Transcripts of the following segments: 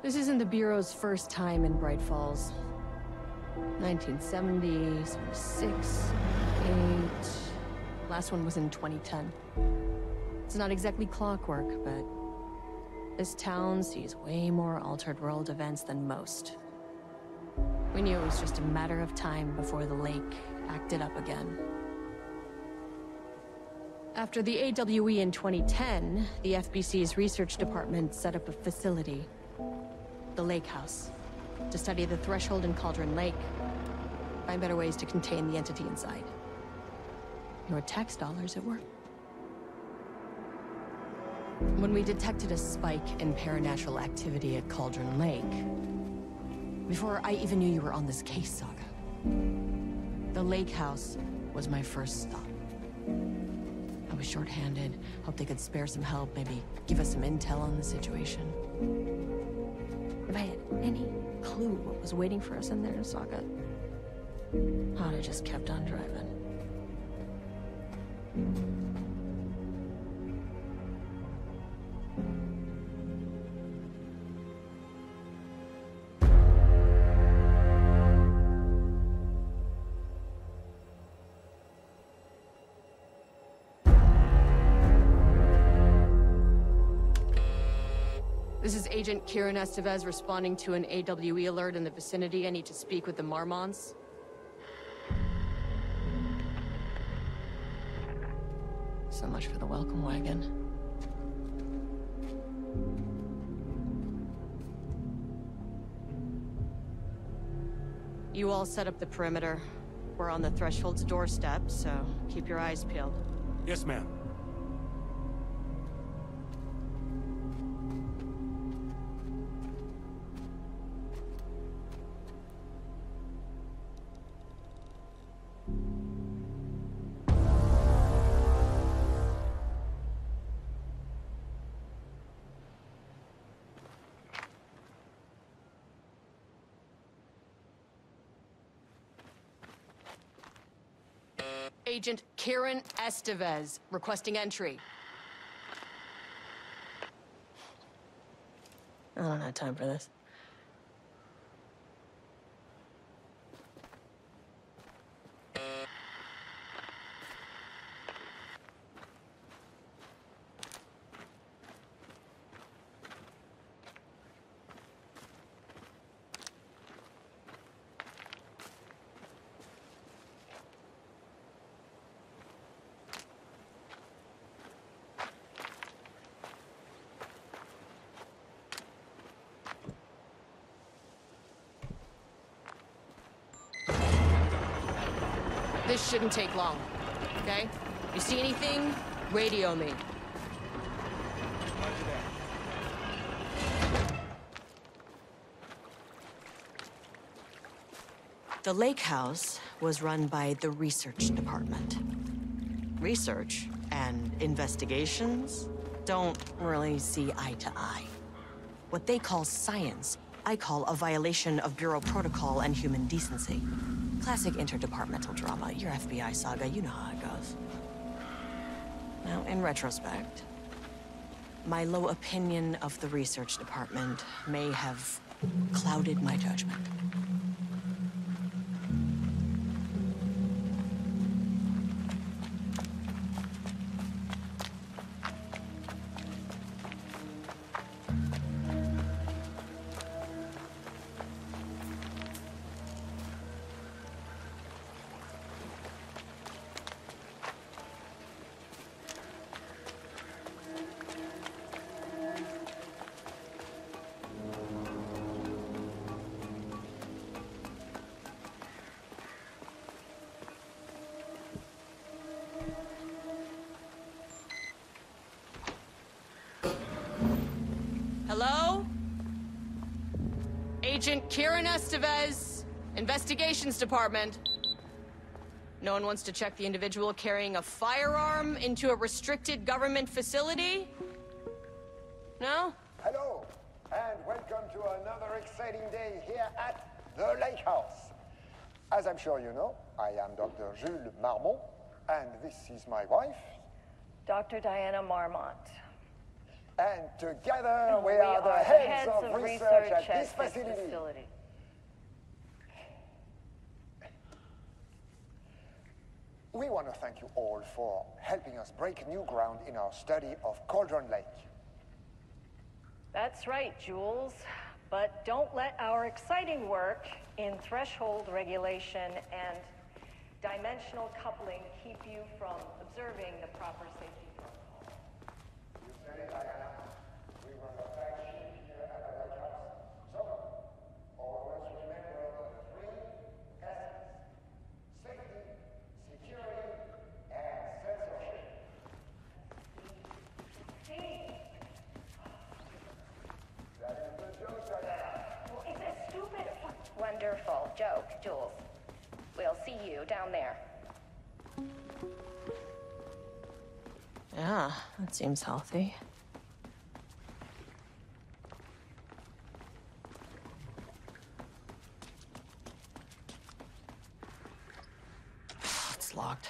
This isn't the Bureau's first time in Bright Falls. 1970, 76, 8... Last one was in 2010. It's not exactly clockwork, but this town sees way more altered world events than most. We knew it was just a matter of time before the lake acted up again. After the AWE in 2010, the FBC's research department set up a facility, the Lake House, to study the Threshold and Cauldron Lake, find better ways to contain the entity inside. Your tax dollars at work. When we detected a spike in paranatural activity at Cauldron Lake, before I even knew you were on this case, Saga, the Lake House was my first stop. I was short-handed, hoped they could spare some help, maybe give us some intel on the situation. If I had any clue what was waiting for us in there, Saga, I'd have just kept on driving. This is Agent Kieran Estevez responding to an AWE alert in the vicinity. I need to speak with the Marmons. So much for the welcome wagon. You all set up the perimeter. We're on the Threshold's doorstep, so keep your eyes peeled. Yes, ma'am. Agent Kieran Estevez, requesting entry. I don't have time for this. This shouldn't take long, okay? You see anything, radio me. The Lake House was run by the research department. Research and investigations don't really see eye to eye. What they call science, I call a violation of Bureau protocol and human decency. Classic interdepartmental drama. Your FBI saga, you know how it goes. Now, in retrospect, my low opinion of the research department may have clouded my judgment. Hello? Agent Kieran Estevez, Investigations Department. No one wants to check the individual carrying a firearm into a restricted government facility? No? Hello, and welcome to another exciting day here at the Lake House. As I'm sure you know, I am Dr. Jules Marmont, and this is my wife, Dr. Diana Marmont. And together we are the heads of research at this facility. We want to thank you all for helping us break new ground in our study of Cauldron Lake. That's right, Jules. But don't let our exciting work in threshold regulation and dimensional coupling keep you from observing the proper safety protocol. You said it, Diana. We run a fact sheet here at the Lake House. So, always remember the three S's: safety, security, and censorship. That is the joke, Diana. Well, it's a stupid... Wonderful joke, Jules. We'll see you down there. Yeah, that seems healthy. It's locked.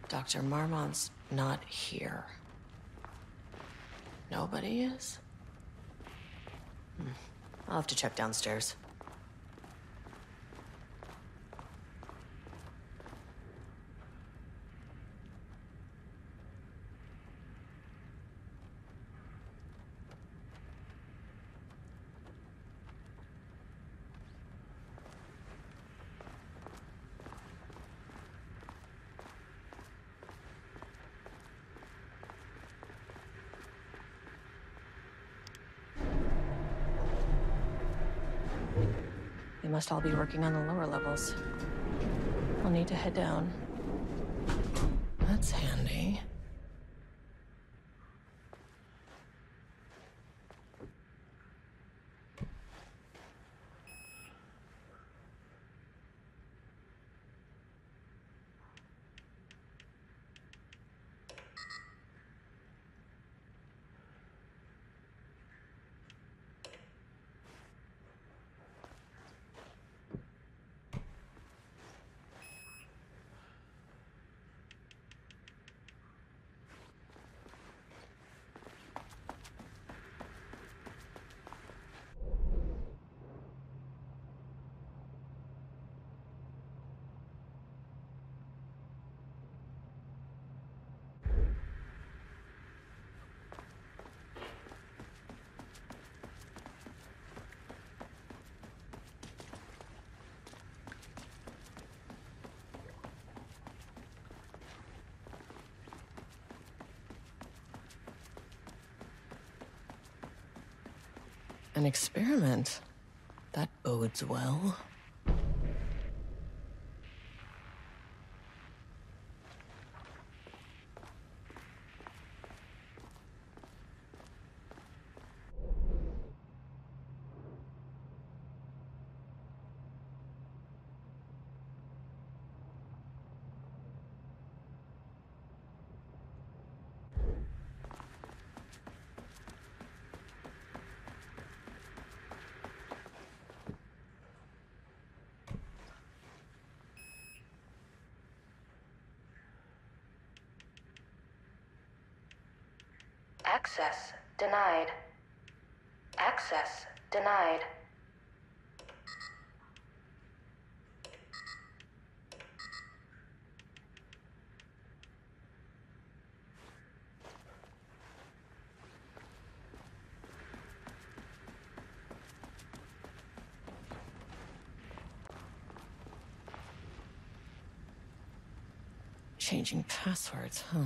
Dr. Marmont's not here. Nobody is? I'll have to check downstairs. They must all be working on the lower levels. I'll need to head down. That's handy. An experiment. That bodes well. Access denied. Access denied. Changing passwords, huh?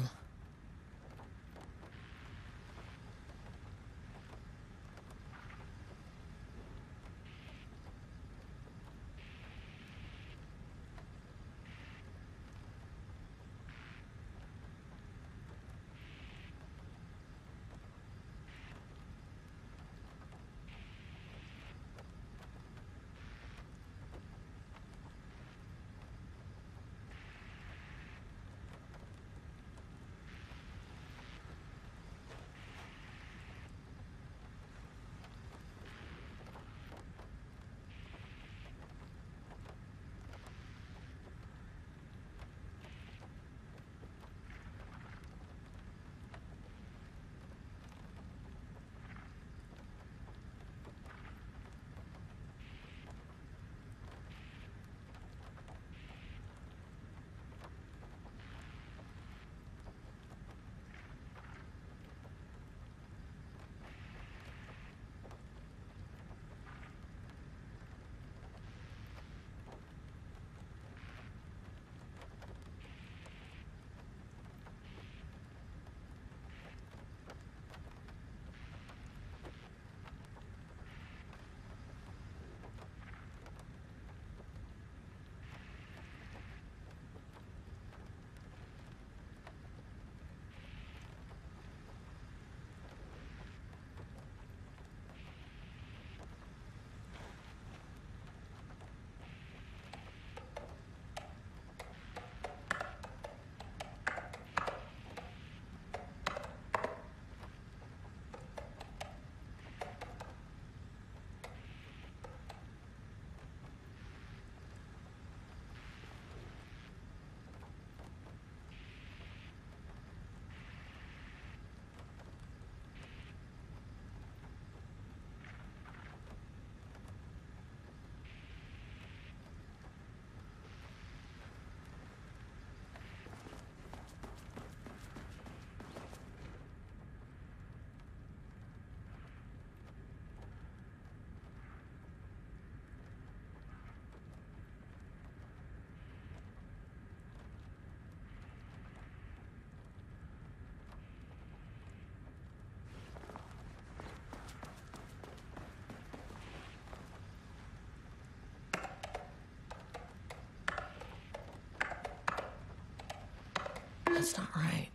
That's not right.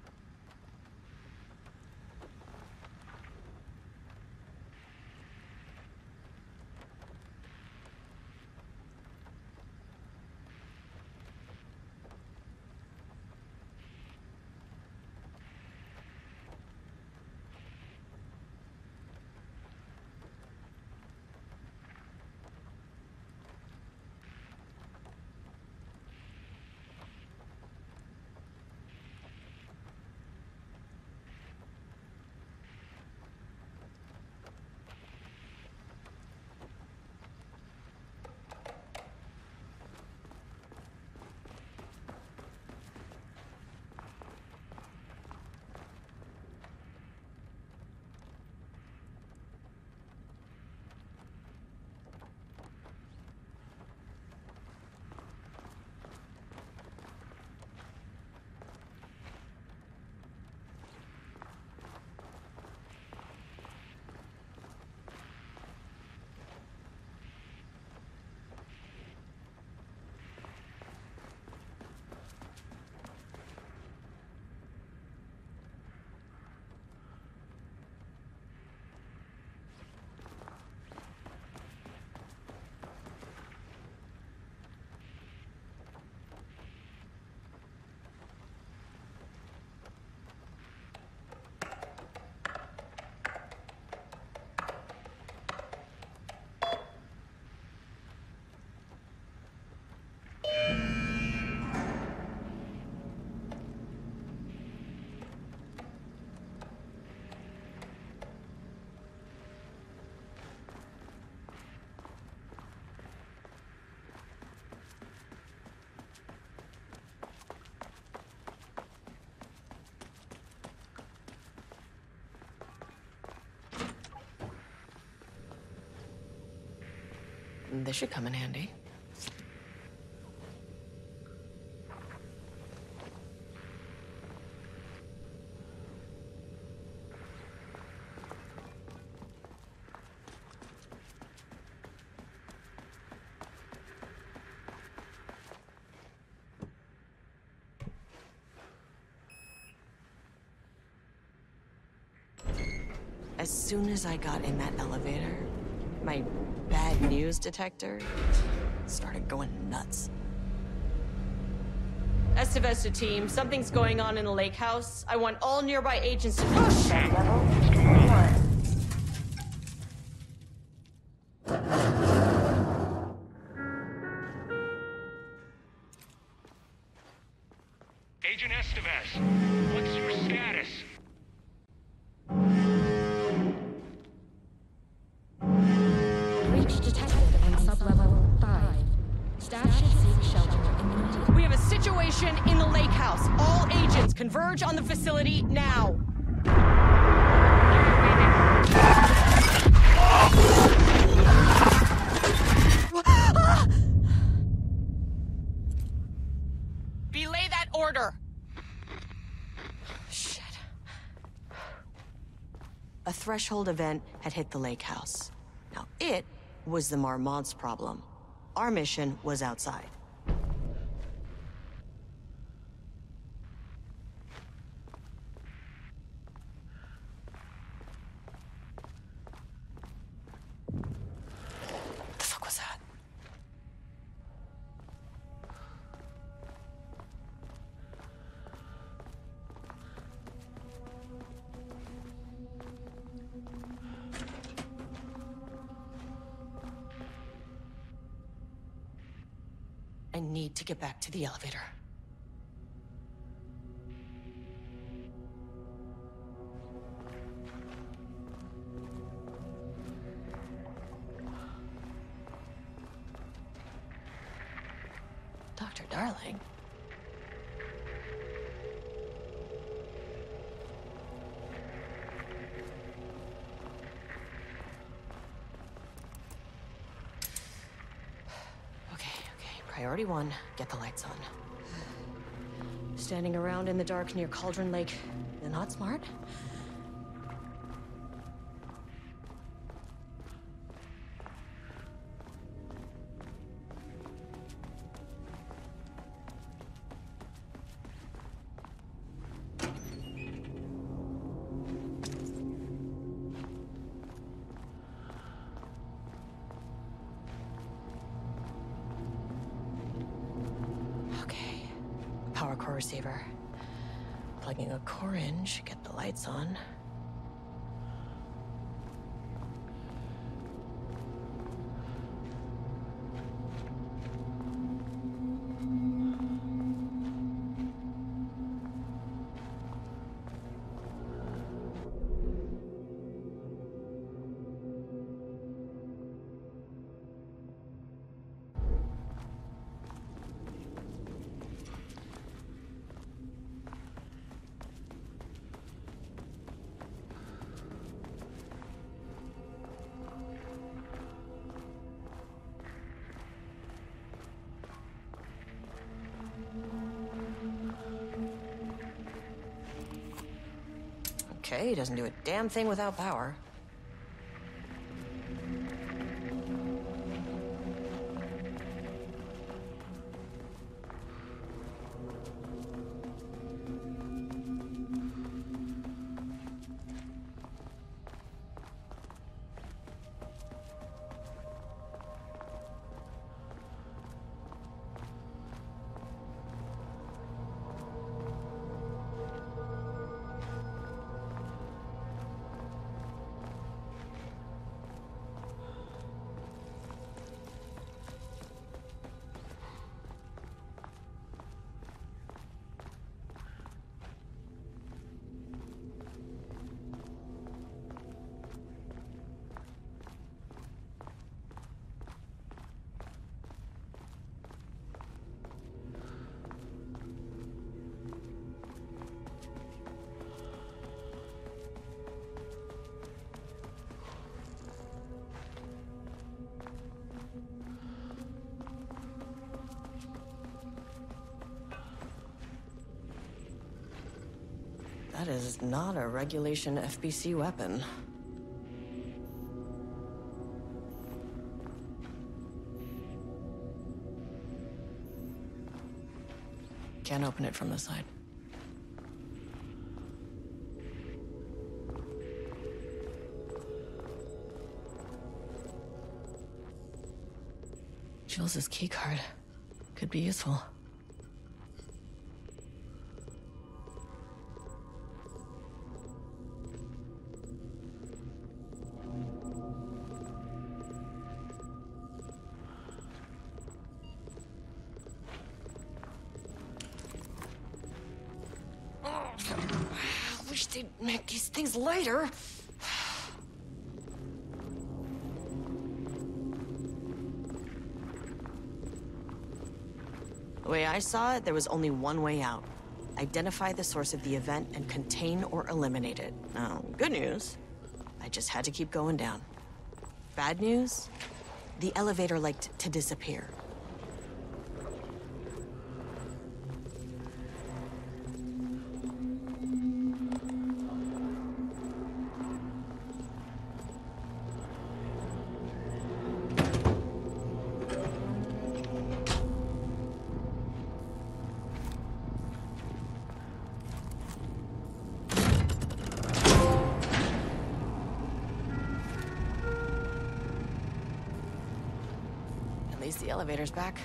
This should come in handy. As soon as I got in that elevator, my bad news detector started going nuts. Estevesta team, something's going on in the lake house. I want all nearby agents to push. Agent Estevez, what's your status? Breach detected on sublevel 5. Staff should seek shelter immediately. We have a situation in the lake house. All agents converge on the facility now. Belay that order. Shit. A threshold event had hit the lake house. Now, it was the Marmont's problem. Our mission was outside. What the fuck was that? I need to get back to the elevator. Dr. Darling? Priority 1, get the lights on. Standing around in the dark near Cauldron Lake, not smart? power core receiver. Plugging a core in should get the lights on. Okay, he doesn't do a damn thing without power. That is not a regulation FBC weapon. Can't open it from the side. Jules' keycard could be useful. I wish they'd make these things lighter. The way I saw it, there was only one way out. Identify the source of the event and contain or eliminate it. Now, good news, I just had to keep going down. Bad news, the elevator liked to disappear. At least the elevator's back.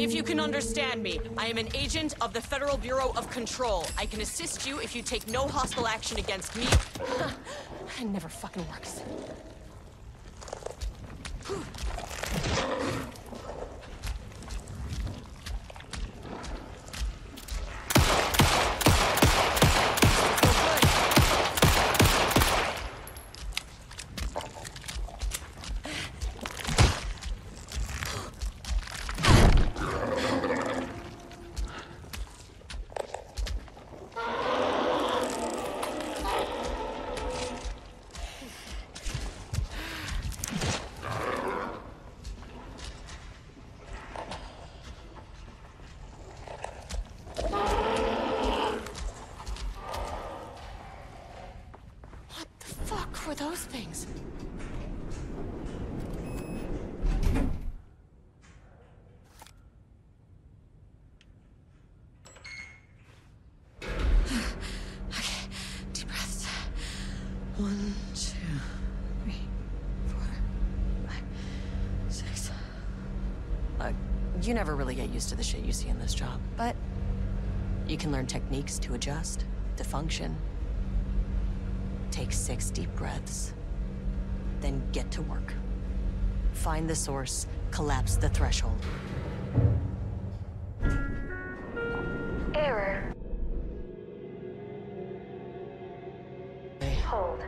If you can understand me, I am an agent of the Federal Bureau of Control. I can assist you if you take no hostile action against me. It never fucking works. Were those things? Okay, deep breaths. 1, 2, 3, 4, 5, 6. You never really get used to the shit you see in this job, but you can learn techniques to adjust, to function. Take 6 deep breaths, then get to work. Find the source, collapse the threshold. Error. Hold.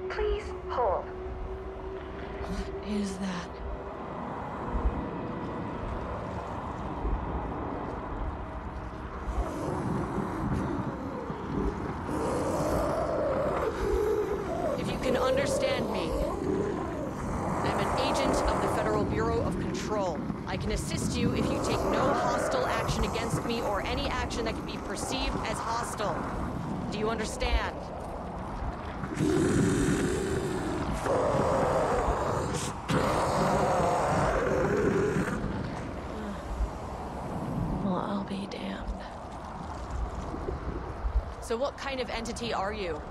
Please hold. What is that? Understand me. I'm an agent of the Federal Bureau of Control. I can assist you if you take no hostile action against me or any action that can be perceived as hostile. Do you understand? Well, I'll be damned. So what kind of entity are you?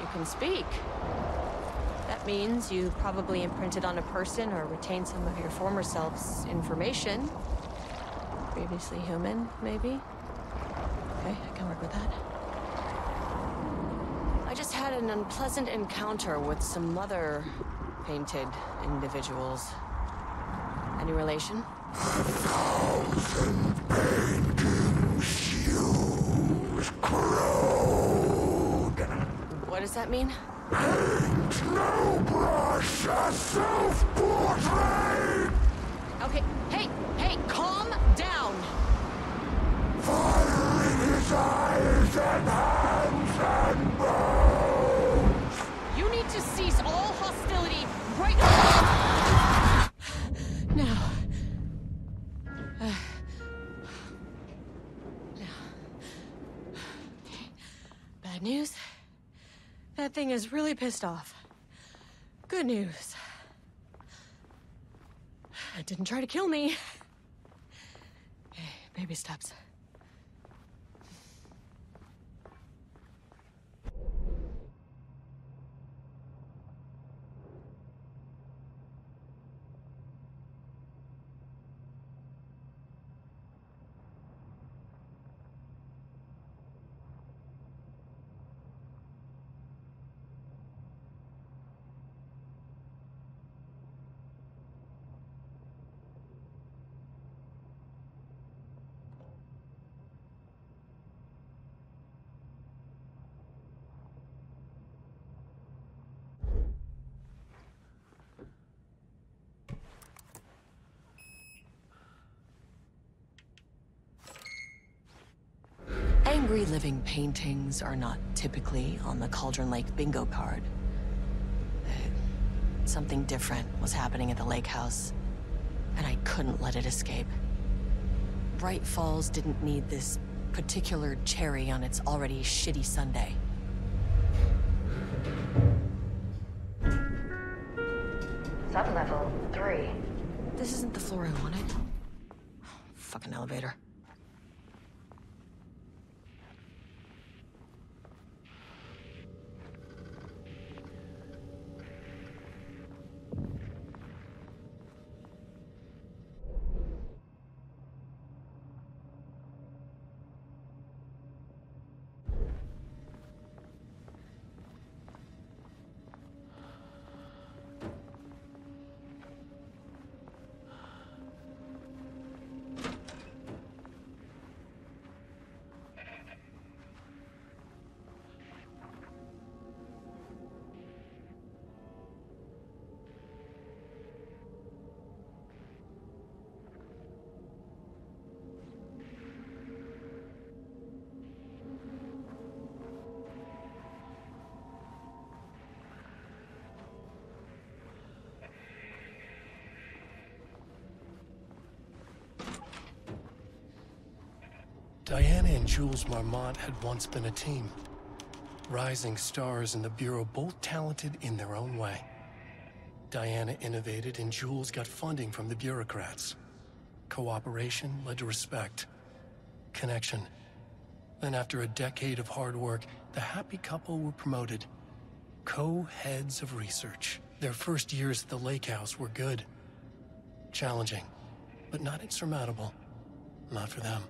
You can speak. That means you probably imprinted on a person or retained some of your former self's information. Previously human, maybe? Okay, I can work with that. I just had an unpleasant encounter with some other painted individuals. Any relation? 1,000 painting shoes corrode. What does that mean? Paint no brush, a self-portrait. Okay, hey, calm down. Fire in his eyes and hands and bones. You need to cease all hostility right now. Bad news. That thing is really pissed off. Good news. It didn't try to kill me. Okay, baby steps. Angry living paintings are not typically on the Cauldron Lake bingo card. Something different was happening at the lake house, and I couldn't let it escape. Bright Falls didn't need this particular cherry on its already shitty sundae. Sublevel 3. This isn't the floor I wanted. Fucking elevator. Diana and Jules Marmont had once been a team. Rising stars in the Bureau, both talented in their own way. Diana innovated and Jules got funding from the bureaucrats. Cooperation led to respect. Connection. Then after a decade of hard work, the happy couple were promoted. Co-heads of research. Their first years at the lake house were good. Challenging, but not insurmountable. Not for them.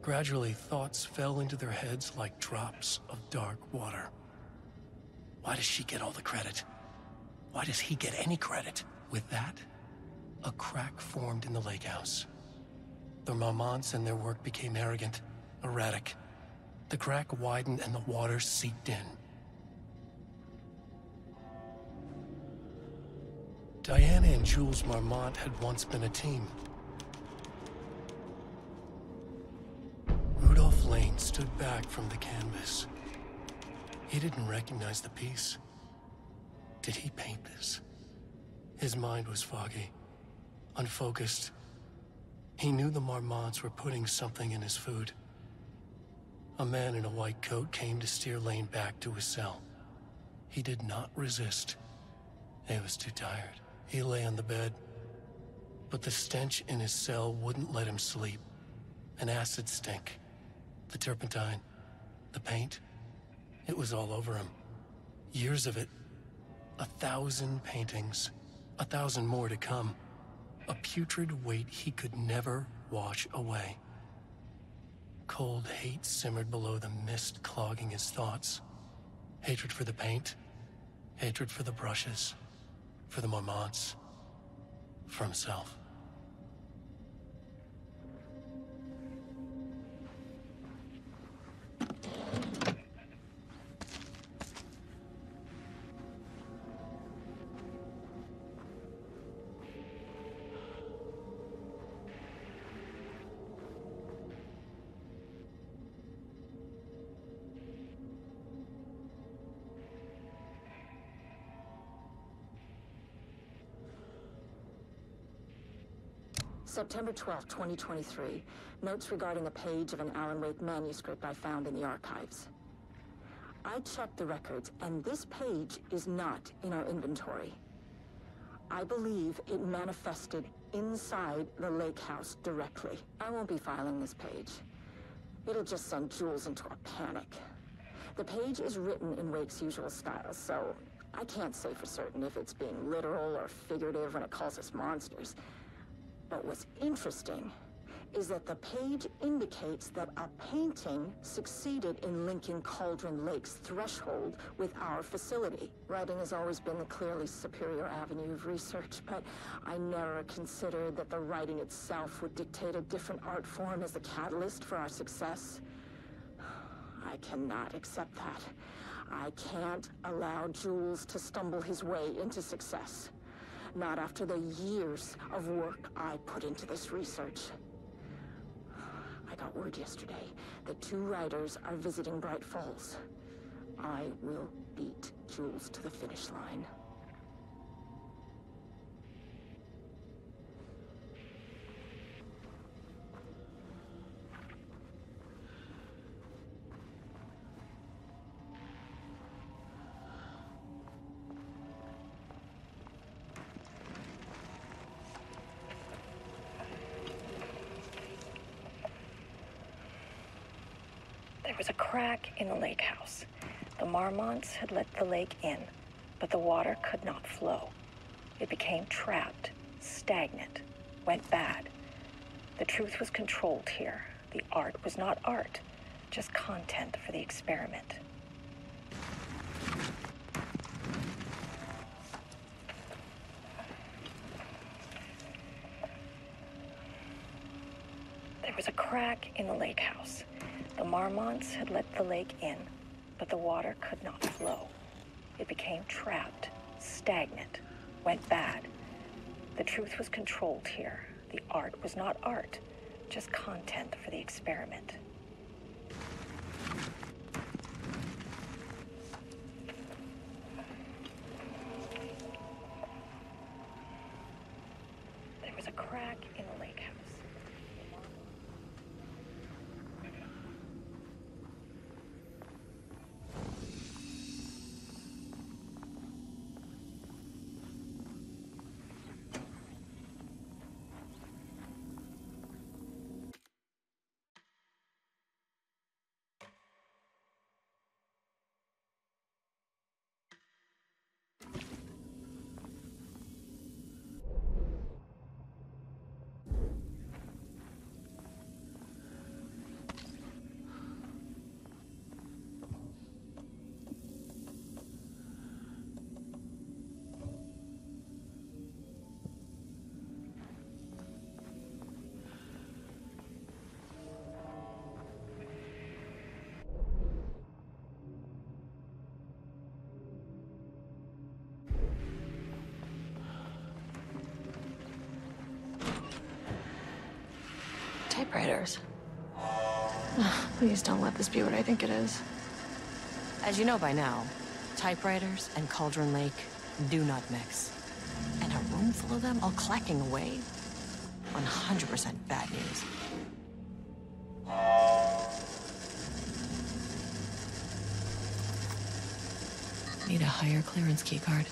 Gradually, thoughts fell into their heads like drops of dark water. Why does she get all the credit? Why does he get any credit? With that, a crack formed in the lake house. The Marmonts and their work became arrogant, erratic. The crack widened and the water seeped in. Diana and Jules Marmont had once been a team. Rudolph Lane stood back from the canvas. He didn't recognize the piece. Did he paint this? His mind was foggy, unfocused. He knew the Marmonts were putting something in his food. A man in a white coat came to steer Lane back to his cell. He did not resist. He was too tired. He lay on the bed, but the stench in his cell wouldn't let him sleep. An acid stink. The turpentine. The paint. It was all over him. Years of it. 1,000 paintings. 1,000 more to come. A putrid weight he could never wash away. Cold hate simmered below the mist clogging his thoughts. Hatred for the paint. Hatred for the brushes. For the Marmonts. For himself. September 12, 2023. Notes regarding a page of an Alan Wake manuscript I found in the archives. I checked the records, and this page is not in our inventory. I believe it manifested inside the lake house directly. I won't be filing this page. It'll just send Jules into a panic. The page is written in Wake's usual style, so I can't say for certain if it's being literal or figurative when it calls us monsters. But what's interesting is that the page indicates that a painting succeeded in linking Cauldron Lake's threshold with our facility. Writing has always been the clearly superior avenue of research, but I never considered that the writing itself would dictate a different art form as the catalyst for our success. I cannot accept that. I can't allow Jules to stumble his way into success. Not after the years of work I put into this research. I got word yesterday that 2 writers are visiting Bright Falls. I will beat Jules to the finish line. There was a crack in the lake house. The Marmonts had let the lake in, but the water could not flow. It became trapped, stagnant, went bad. The truth was controlled here. The art was not art, just content for the experiment. There was a crack in the lake house. The Marmonts had let the lake in, but the water could not flow. It became trapped, stagnant, went bad. The truth was controlled here. The art was not art, just content for the experiment. There was a crack in the lake house. Please don't let this be what I think it is. As you know by now, typewriters and Cauldron Lake do not mix. And a room full of them all clacking away? 100% bad news. Need a higher clearance keycard.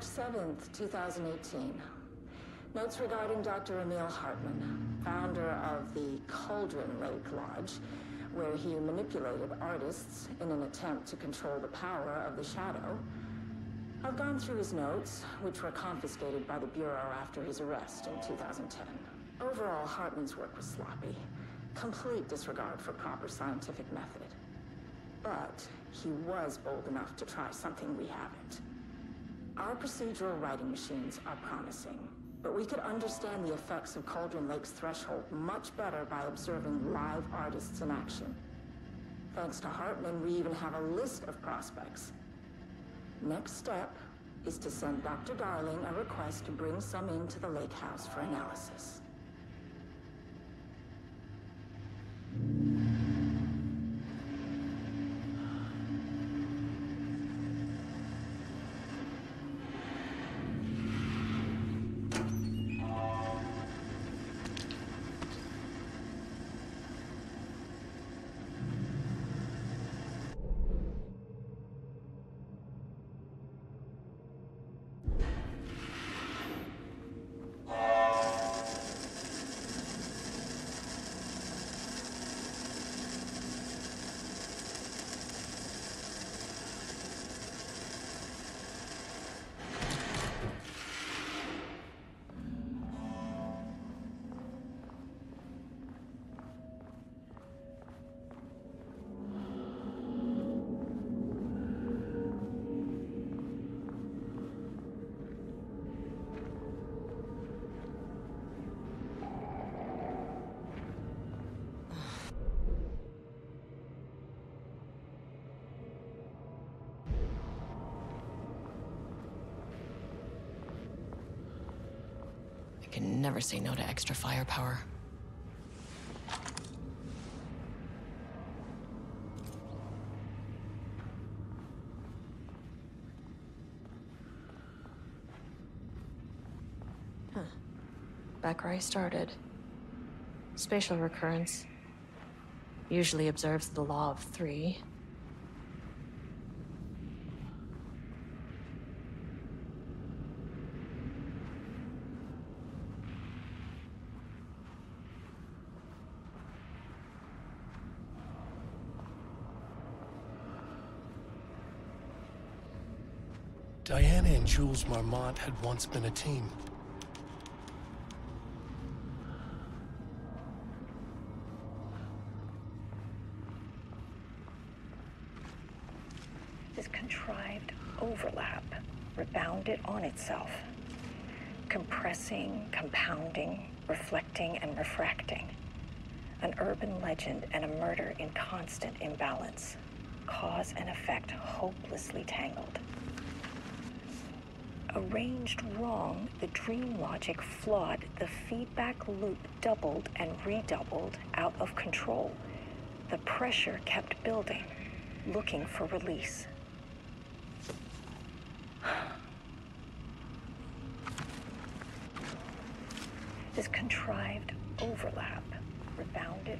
March 7th, 2018. Notes regarding Dr. Emil Hartman, founder of the Cauldron Lake Lodge, where he manipulated artists in an attempt to control the power of the shadow. I've gone through his notes, which were confiscated by the Bureau after his arrest in 2010. Overall, Hartman's work was sloppy. Complete disregard for proper scientific method. But he was bold enough to try something we haven't. Our procedural writing machines are promising, but we could understand the effects of Cauldron Lake's threshold much better by observing live artists in action. Thanks to Hartman, we even have a list of prospects. Next step is to send Dr. Darling a request to bring some into the lake house for analysis. I can never say no to extra firepower. Back where I started. Spatial recurrence. Usually observes the law of 3. Diana and Jules Marmont had once been a team. contrived overlap rebounded on itself, compressing, compounding, reflecting, and refracting. An urban legend and a murder in constant imbalance. Cause and effect hopelessly tangled. Arranged wrong, the dream logic flawed, the feedback loop doubled and redoubled out of control. The pressure kept building, looking for release. This contrived overlap rebounded.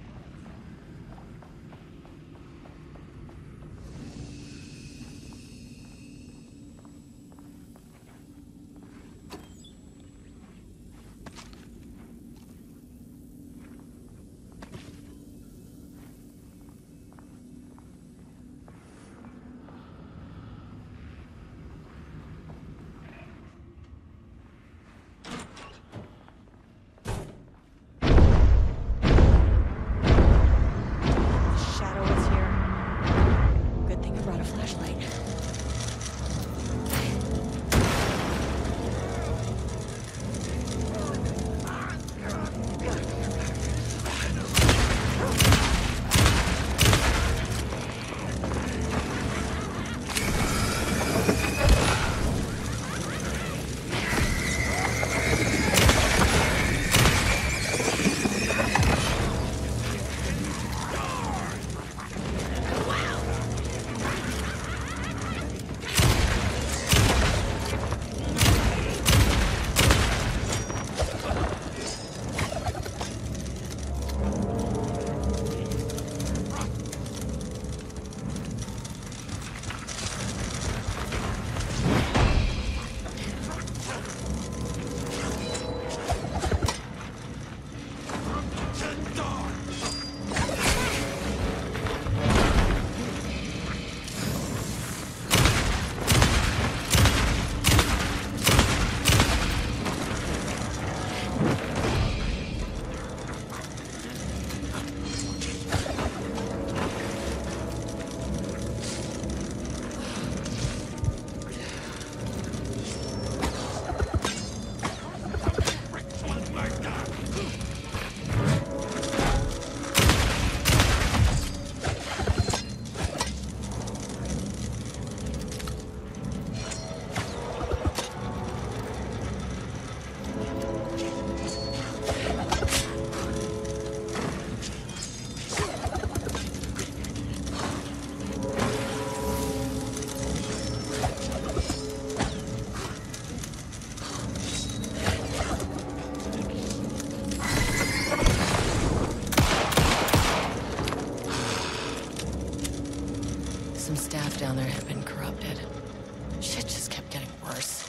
Some staff down there had been corrupted. Shit just kept getting worse.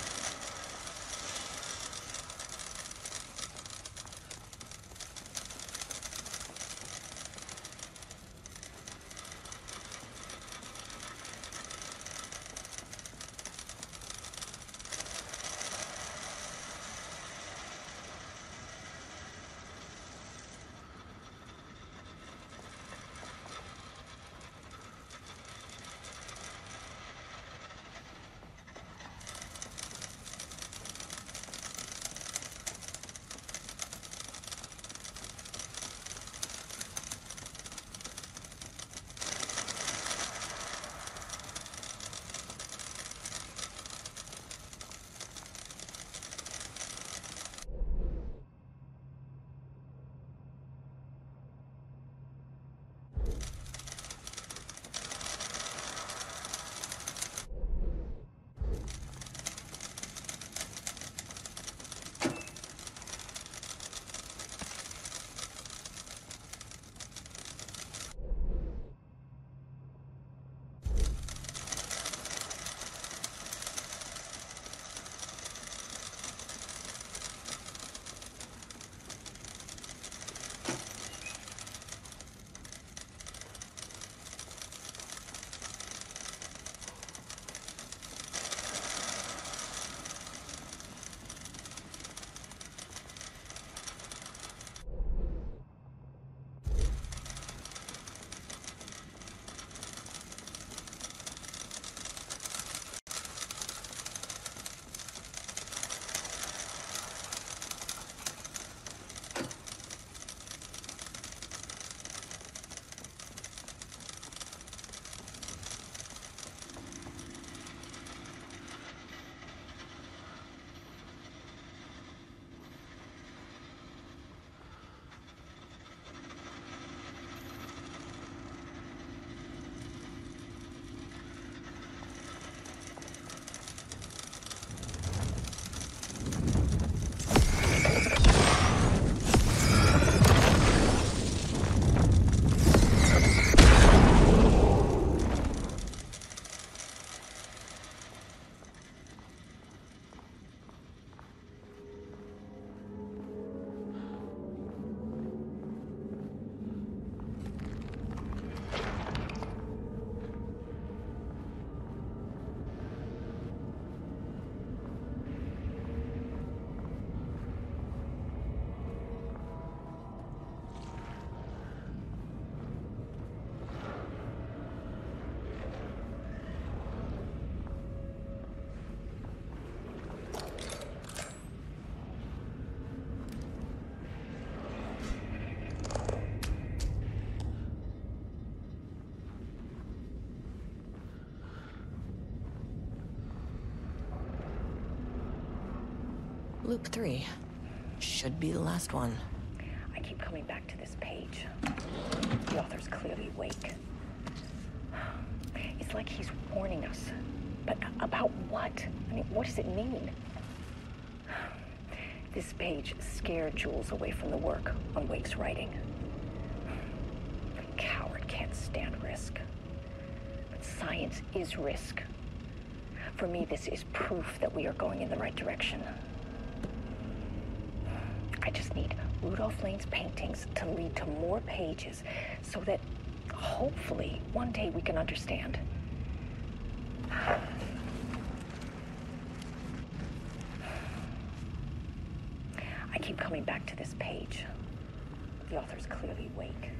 Loop 3. Should be the last one. I keep coming back to this page. The author's clearly awake. It's like he's warning us. But about what? I mean, what does it mean? This page scared Jules away from the work on Wake's writing. A coward can't stand risk. But science is risk. For me, this is proof that we are going in the right direction. I just need Rudolph Lane's paintings to lead to more pages so that hopefully one day we can understand. I keep coming back to this page. The author's clearly awake.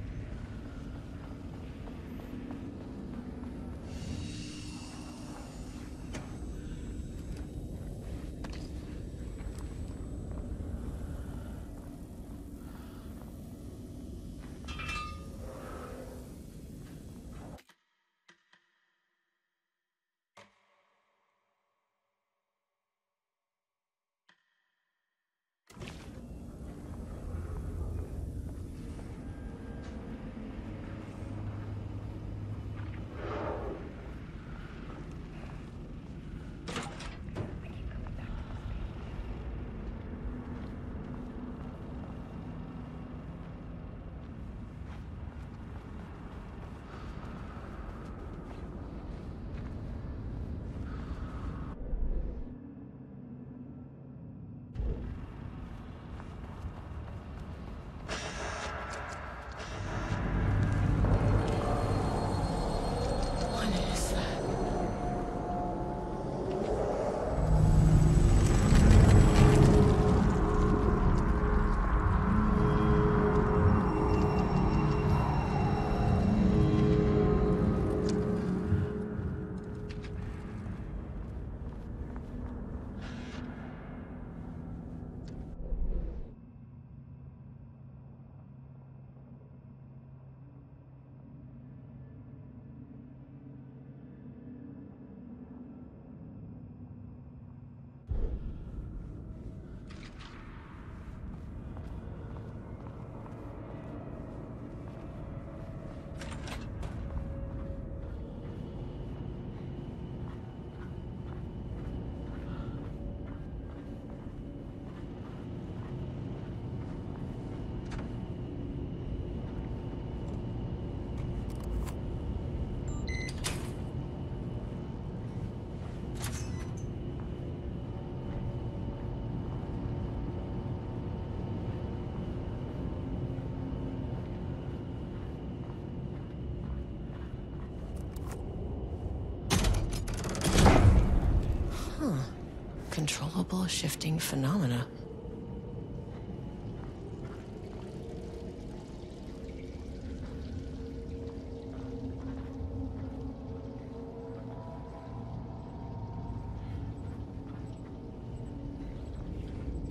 Controllable shifting phenomena.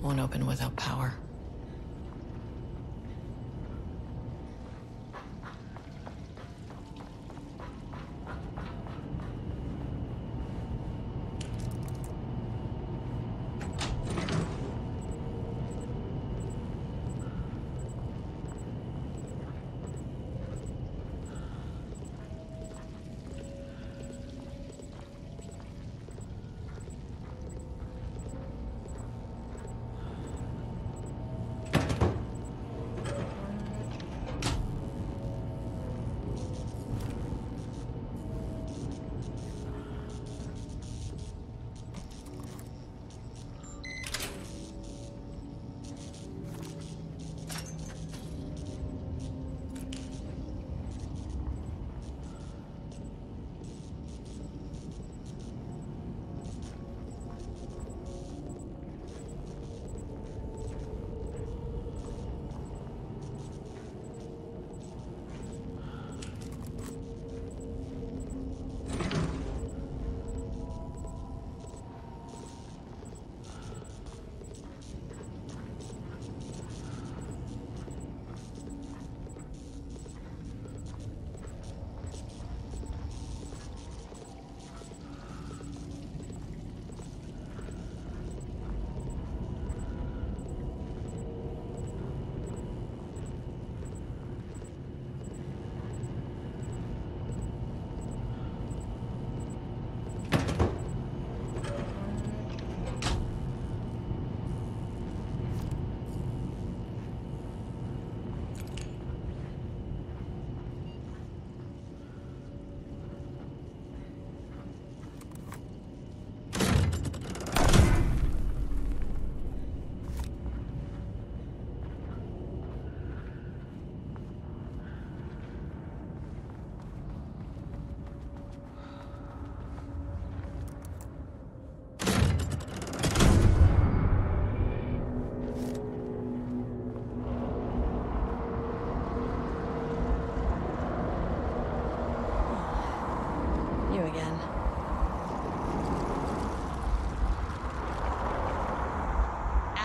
Won't open without power.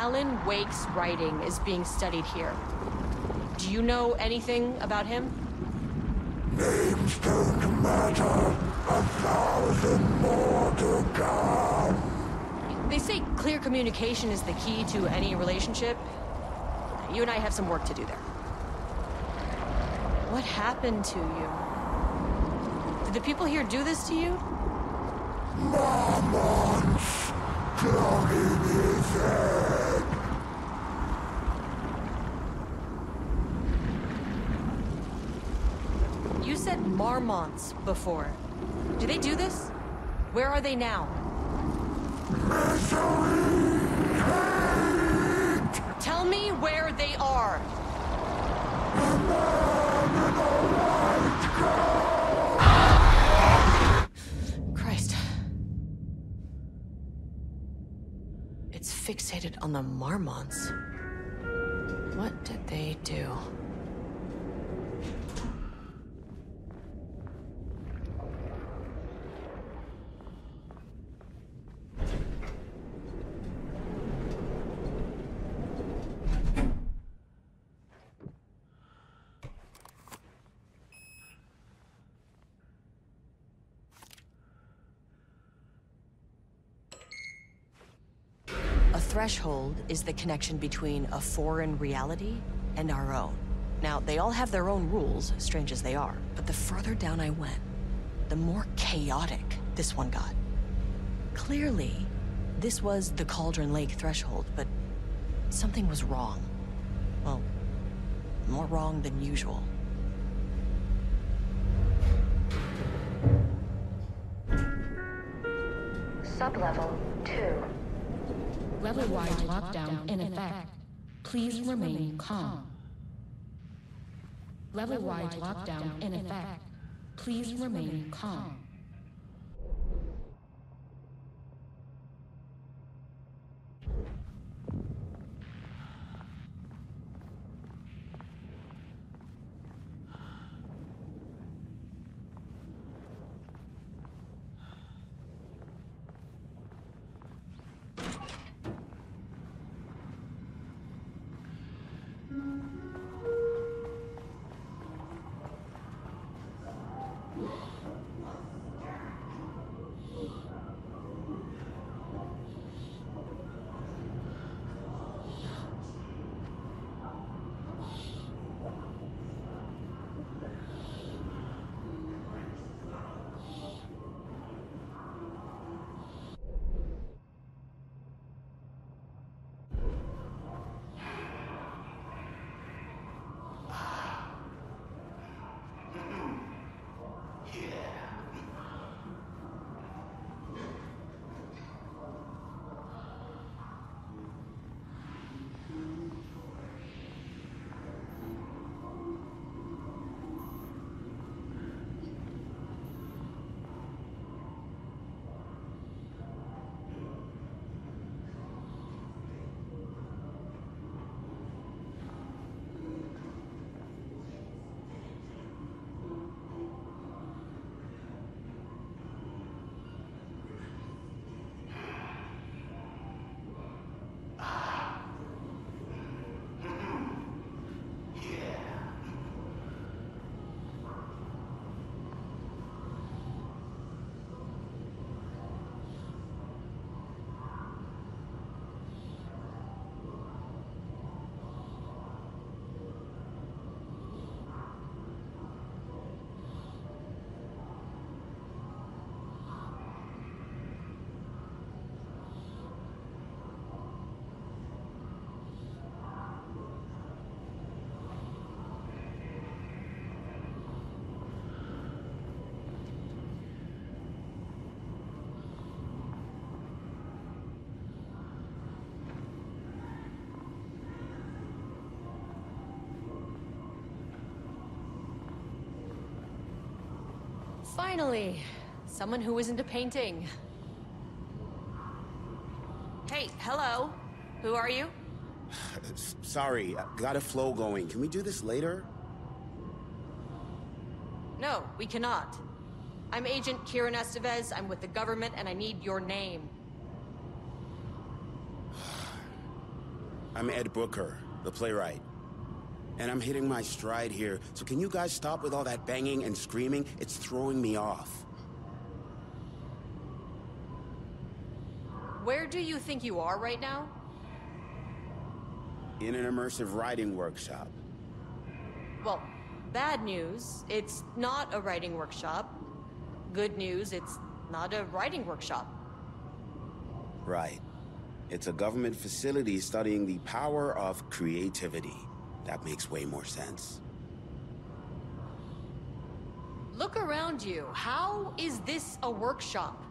Alan Wake's writing is being studied here. Do you know anything about him? Names don't matter. 1,000 more to come. They say clear communication is the key to any relationship. You and I have some work to do there. What happened to you? Did the people here do this to you? Mormons plugging his head. You said marmots before. Do they do this? Where are they now? Misery, hate. Tell me where they are. The man in the white gown. Christ. It's fixated on the marmots. What did they do? A threshold is the connection between a foreign reality and our own. Now, they all have their own rules, strange as they are, but the further down I went, the more chaotic this one got. Clearly, this was the Cauldron Lake threshold, but something was wrong. Well, more wrong than usual. Sublevel 2. Level-wide lockdown in effect. Please remain calm. Level-wide lockdown in effect. Please remain calm. Finally, someone who isn't a painting. Hey, hello. Who are you? Sorry, got a flow going. Can we do this later? No, we cannot. I'm Agent Kieran Estevez. I'm with the government, and I need your name. I'm Ed Brooker, the playwright. And I'm hitting my stride here, so can you guys stop with all that banging and screaming? It's throwing me off. Where do you think you are right now? In an immersive writing workshop. Well, bad news, it's not a writing workshop. Good news, it's not a writing workshop. Right. It's a government facility studying the power of creativity. That makes way more sense. Look around you. How is this a workshop?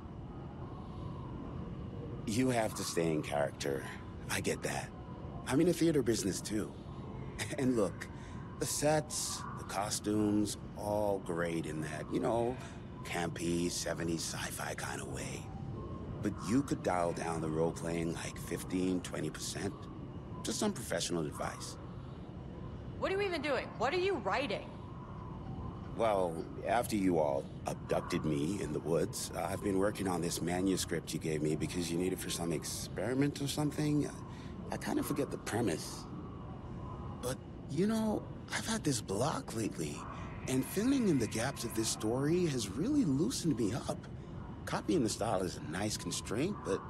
You have to stay in character. I get that. I'm in the theater business too. And look, the sets, the costumes, all great in that, you know, campy, 70s sci-fi kind of way. But you could dial down the role-playing like 15, 20%. Just some professional advice. What are you even doing? What are you writing? Well, after you all abducted me in the woods, I've been working on this manuscript you gave me because you need it for some experiment or something. I kind of forget the premise. But, you know, I've had this block lately, and filling in the gaps of this story has really loosened me up. Copying the style is a nice constraint, but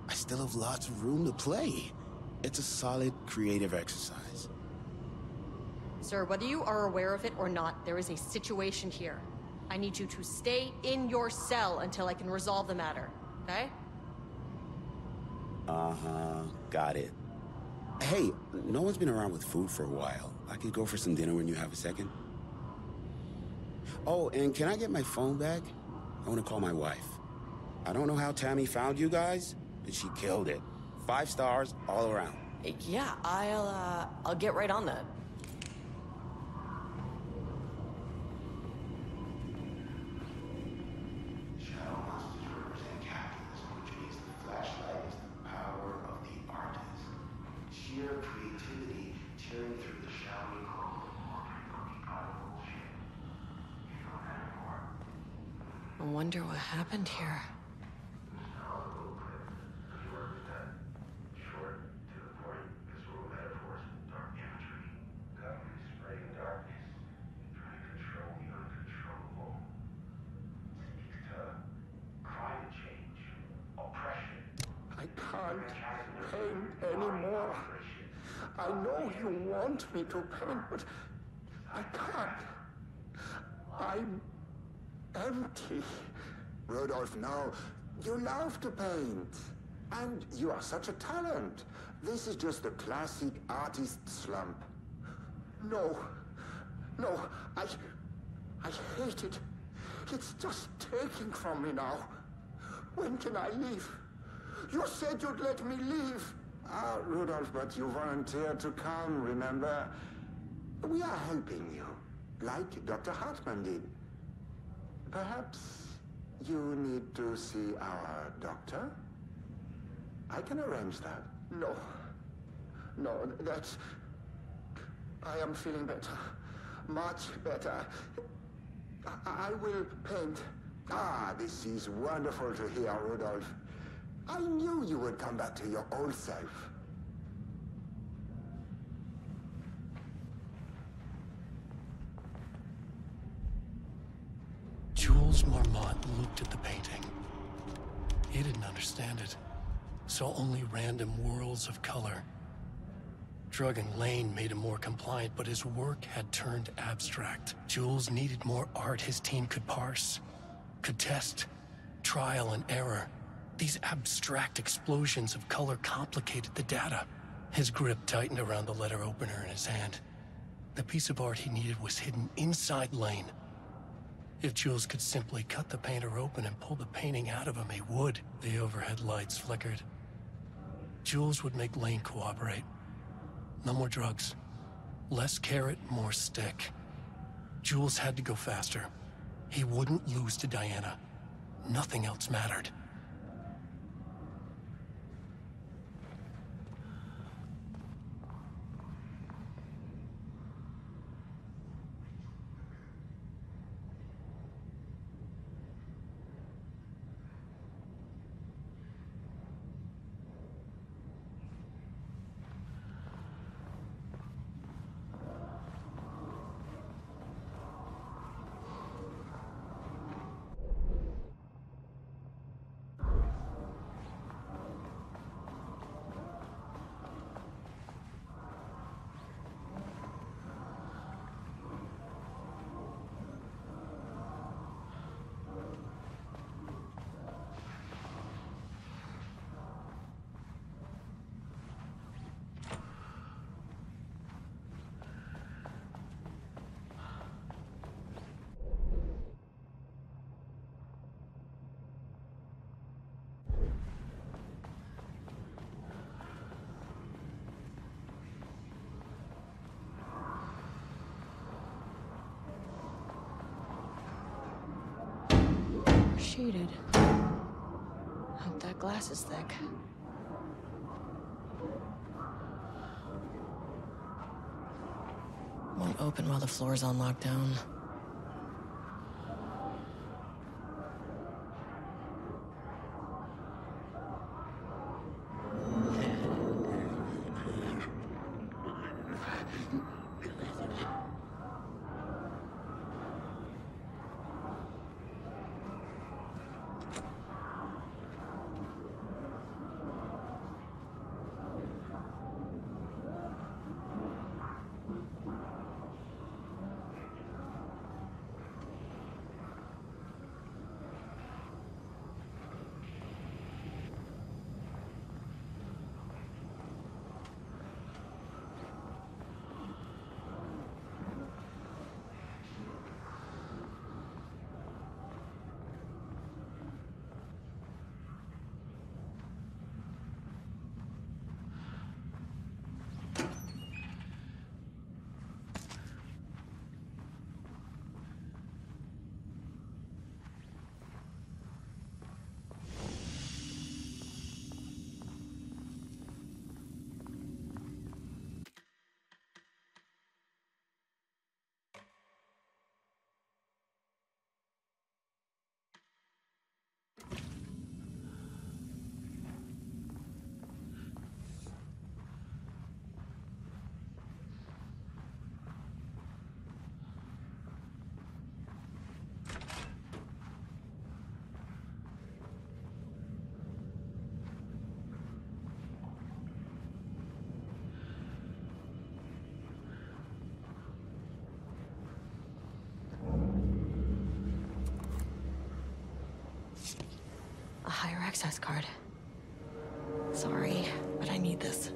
I still have lots of room to play. It's a solid creative exercise. Sir, whether you are aware of it or not, there is a situation here. I need you to stay in your cell until I can resolve the matter, okay? Uh-huh, got it. Hey, no one's been around with food for a while. I could go for some dinner when you have a second. Oh, and can I get my phone back? I want to call my wife. I don't know how Tammy found you guys, but she killed it. 5 stars all around. Yeah, I'll get right on that. I wonder what happened here. I can't paint anymore. I know you want me to paint, but I can't. I'm empty. Rudolph, now, you love to paint. And you are such a talent. This is just a classic artist slump. No, I hate it. It's just taking from me now. When can I leave? You said you'd let me leave. Ah, Rudolph, but you volunteered to come, remember? We are helping you, like Dr. Hartman did. Perhaps you need to see our doctor? I can arrange that. No, that's... I am feeling better. Much better. I will paint. Ah, this is wonderful to hear, Rudolph. I knew you would come back to your old self. Jules Marmont looked at the painting. He didn't understand it. Saw only random whirls of color. Drugging Lane made him more compliant, but his work had turned abstract. Jules needed more art his team could parse, could test, trial and error. These abstract explosions of color complicated the data. His grip tightened around the letter opener in his hand. The piece of art he needed was hidden inside Lane. If Jules could simply cut the painter open and pull the painting out of him, he would. The overhead lights flickered. Jules would make Lane cooperate. No more drugs. Less carrot, more stick. Jules had to go faster. He wouldn't lose to Diana. Nothing else mattered. shaded. Hope that glass is thick. Won't open while the floor's on lockdown. A higher access card. Sorry, but I need this.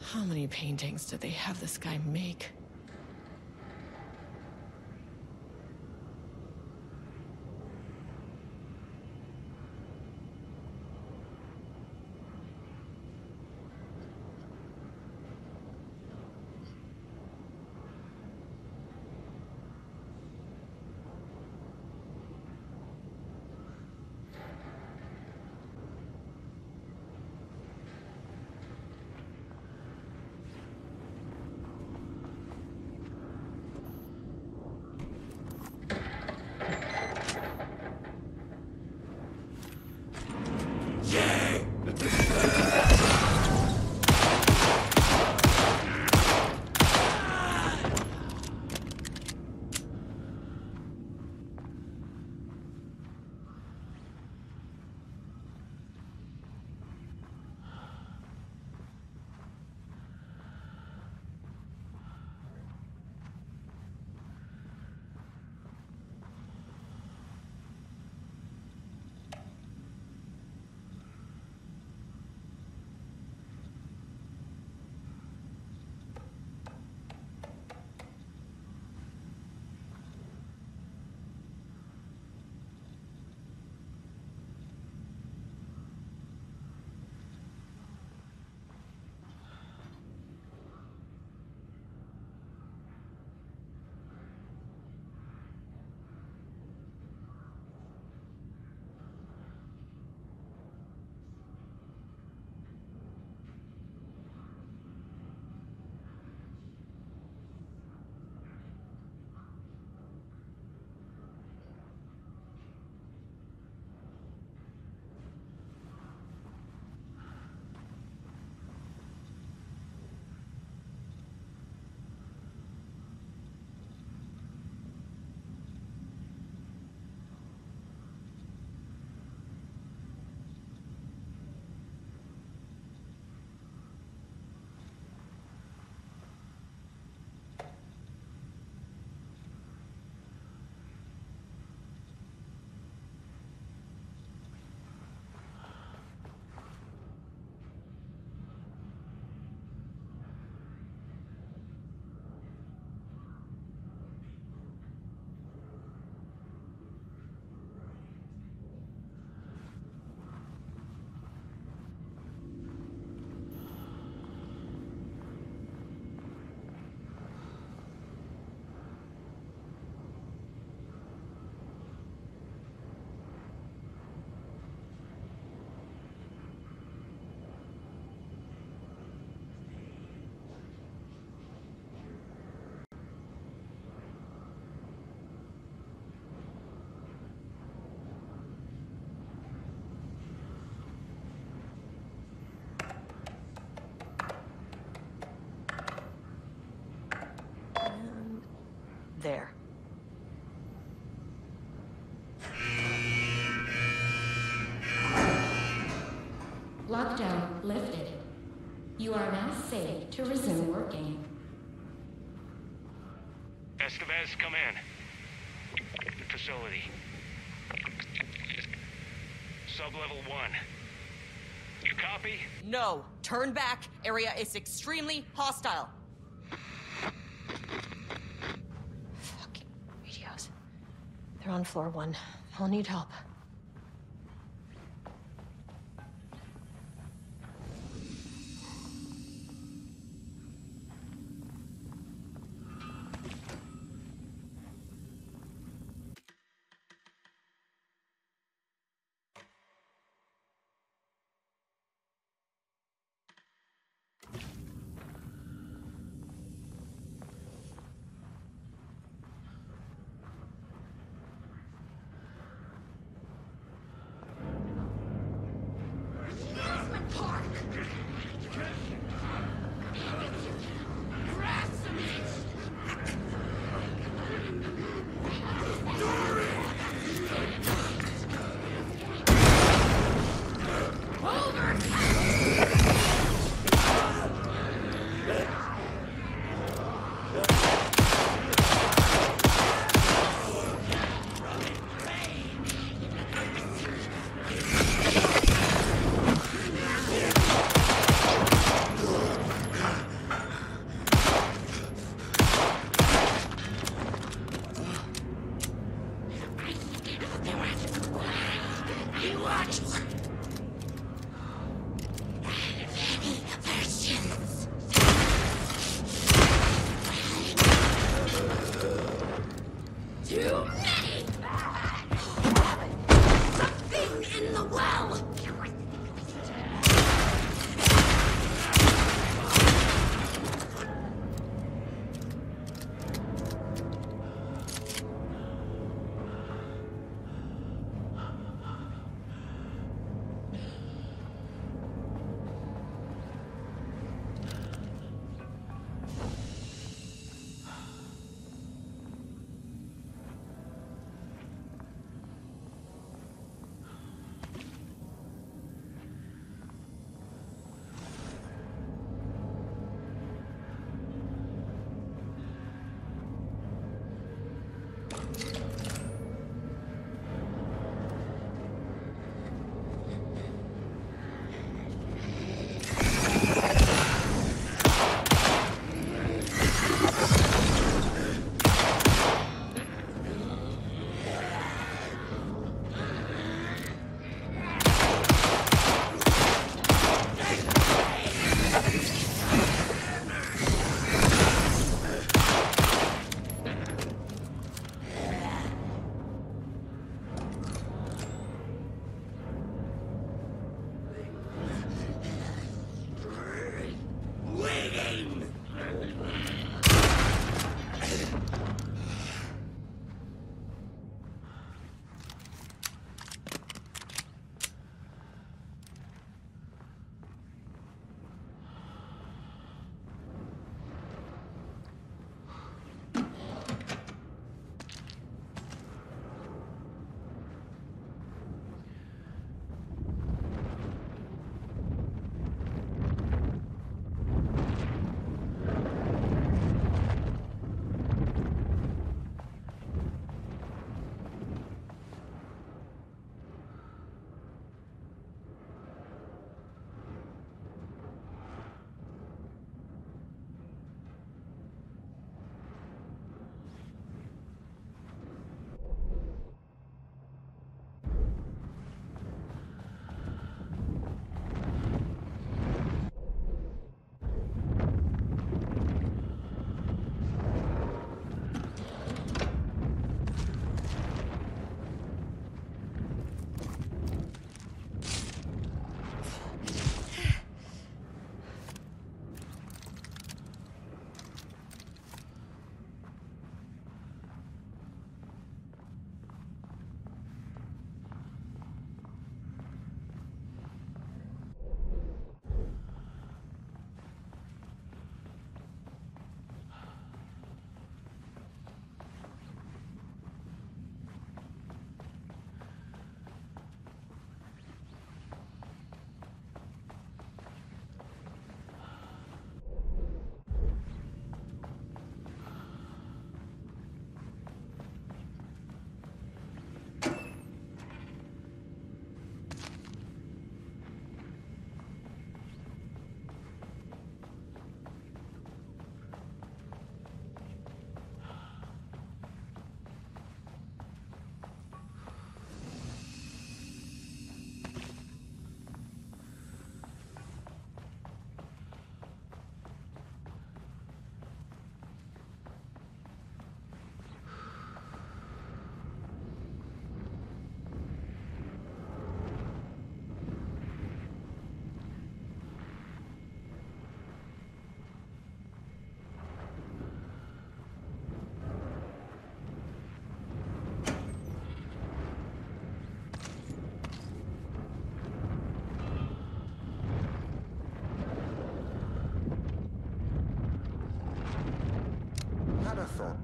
How many paintings did they have this guy make? now safe to resume working. Estevez, come in. Facility. Sublevel 1. You copy? No. Turn back. Area is extremely hostile. Fucking radios. They're on floor 1. I'll need help.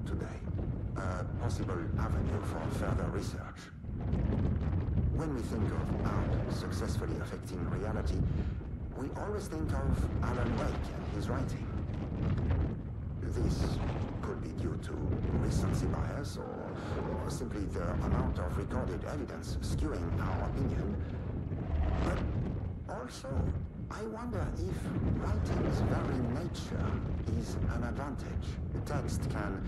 today. A possible avenue for further research. When we think of art successfully affecting reality, we always think of Alan Wake and his writing. This could be due to recency bias or simply the amount of recorded evidence skewing our opinion. But also, I wonder if writing's very nature is an advantage. The text can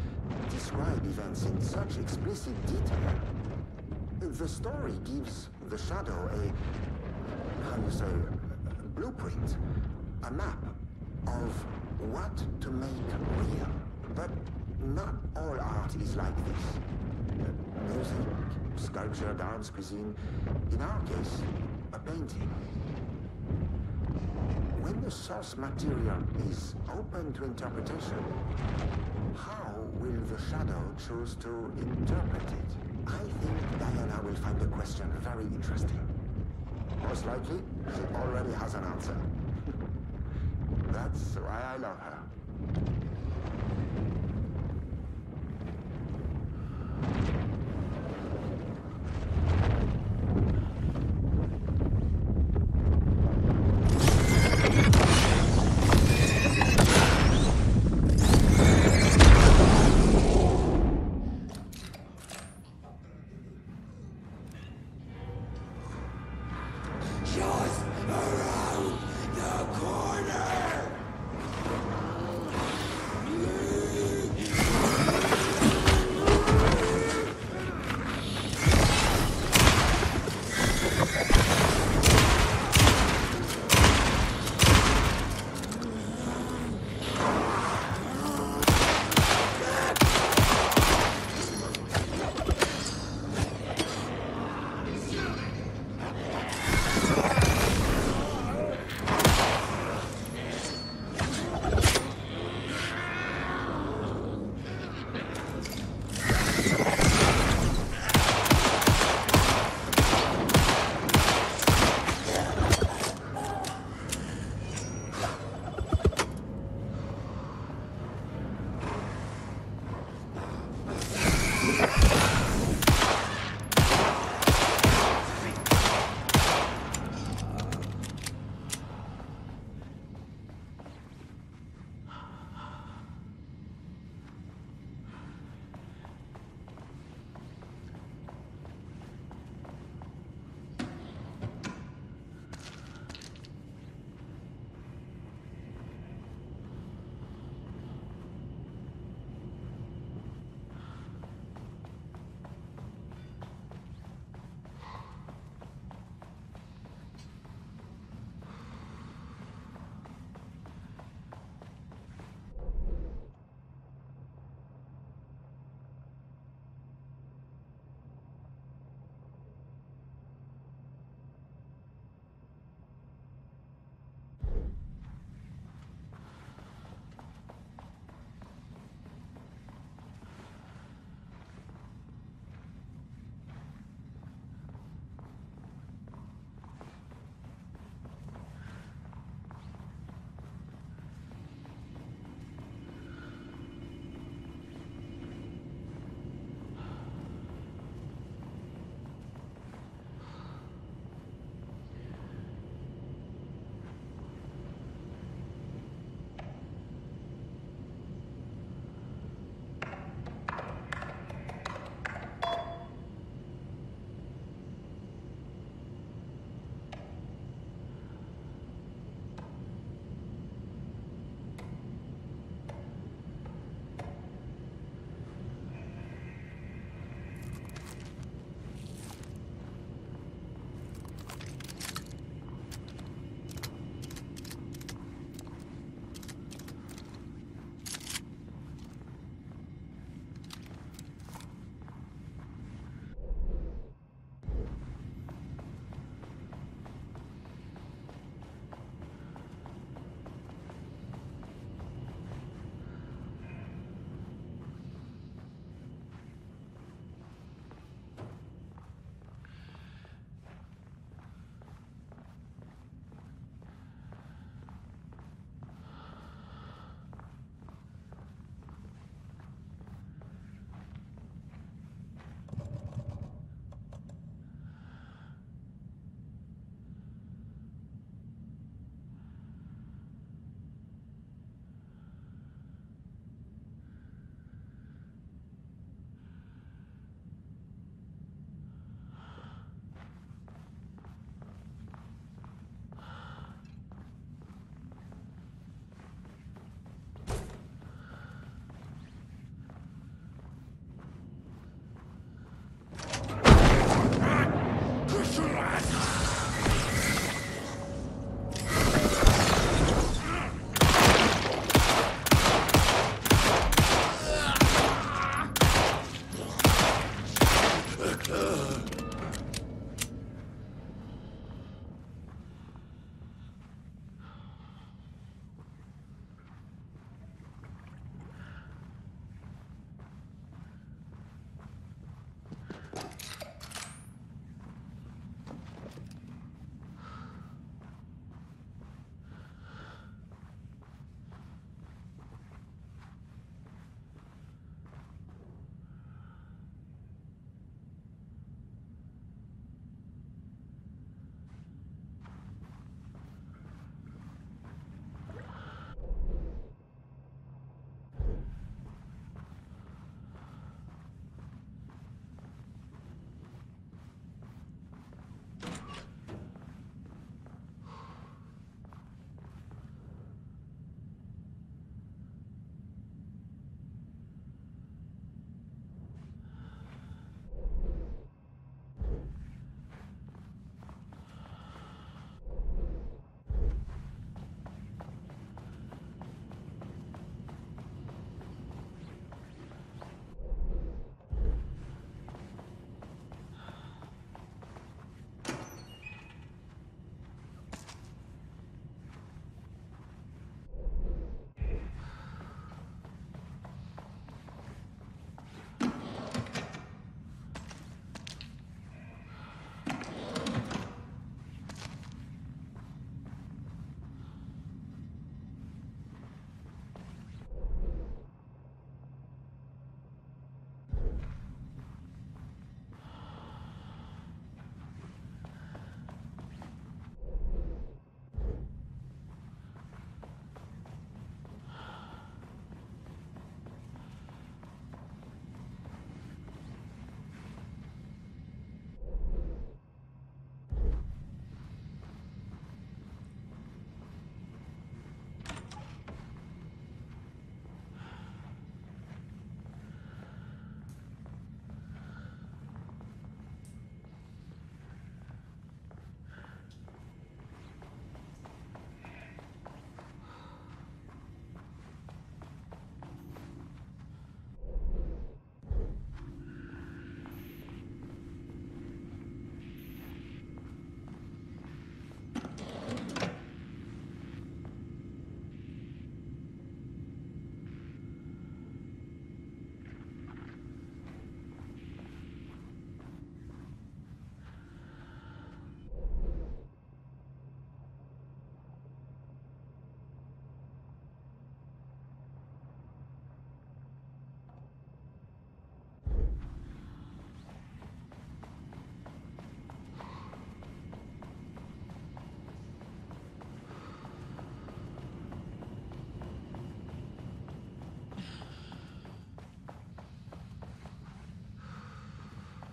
describe events in such explicit detail. The story gives the shadow a blueprint, a map of what to make real. But not all art is like this. Music, sculpture, dance, cuisine. In our case, a painting. When the source material is open to interpretation, how will the shadow choose to interpret it? I think Diana will find the question very interesting. Most likely, she already has an answer. That's why I love her.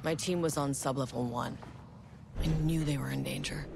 My team was on sub-level 1. I knew they were in danger.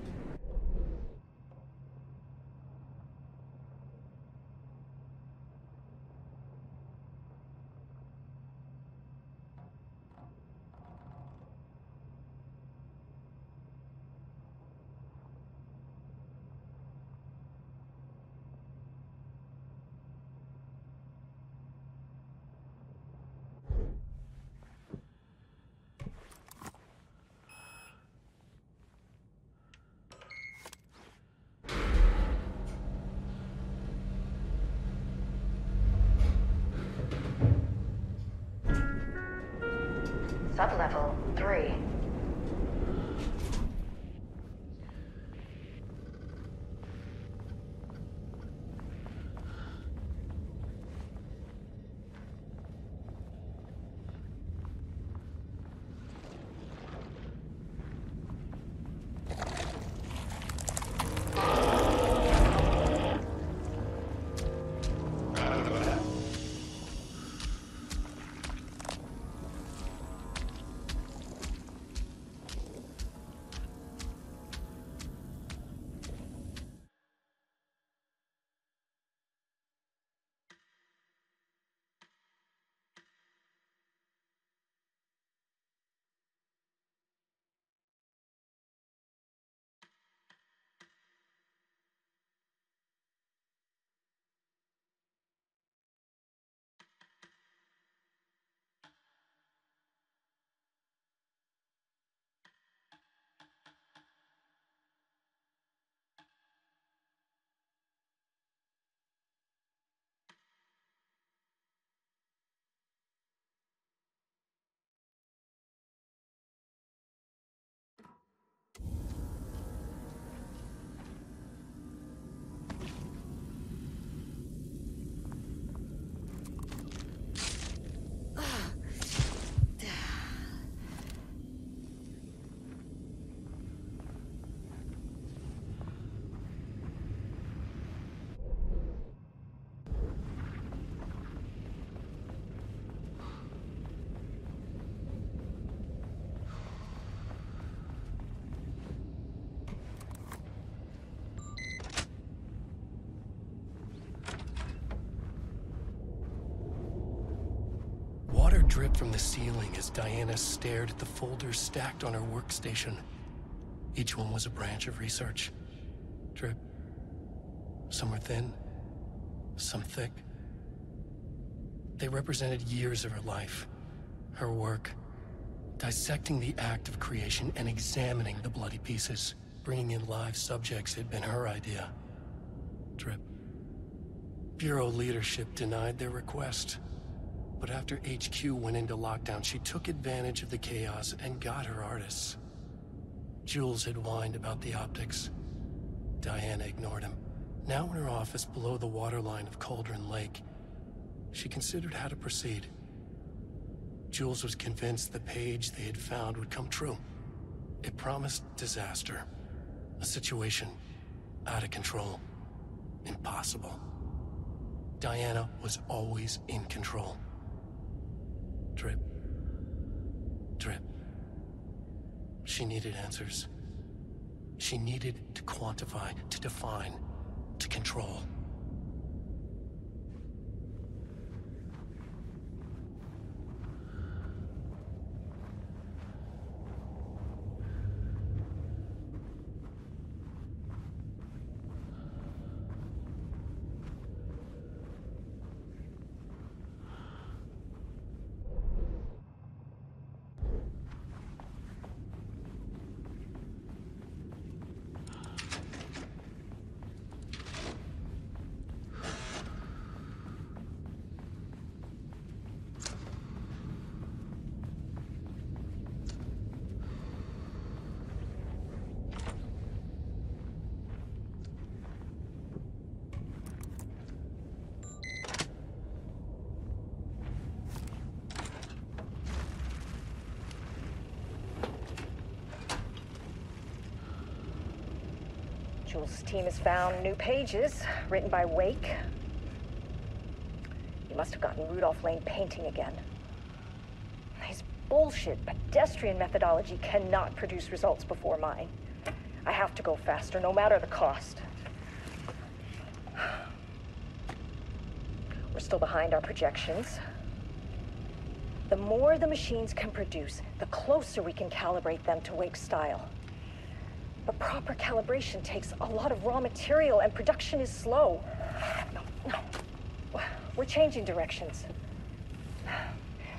Sublevel 3. Water dripped from the ceiling as Diana stared at the folders stacked on her workstation. Each one was a branch of research. Drip. Some were thin, some thick. They represented years of her life, her work, dissecting the act of creation and examining the bloody pieces. Bringing in live subjects had been her idea. Drip. Bureau leadership denied their request. But after HQ went into lockdown, she took advantage of the chaos and got her artists. Jules had whined about the optics. Diana ignored him. Now in her office below the waterline of Cauldron Lake, she considered how to proceed. Jules was convinced the page they had found would come true. It promised disaster. A situation out of control. Impossible. Diana was always in control. Drip. Drip. She needed answers. She needed to quantify, to define, to control. Jules' team has found new pages written by Wake. He must have gotten Rudolph Lane painting again. He's bullshit pedestrian methodology cannot produce results before mine. I have to go faster, no matter the cost. We're still behind our projections. The more the machines can produce, the closer we can calibrate them to Wake's style. But proper calibration takes a lot of raw material, and production is slow. No. We're changing directions.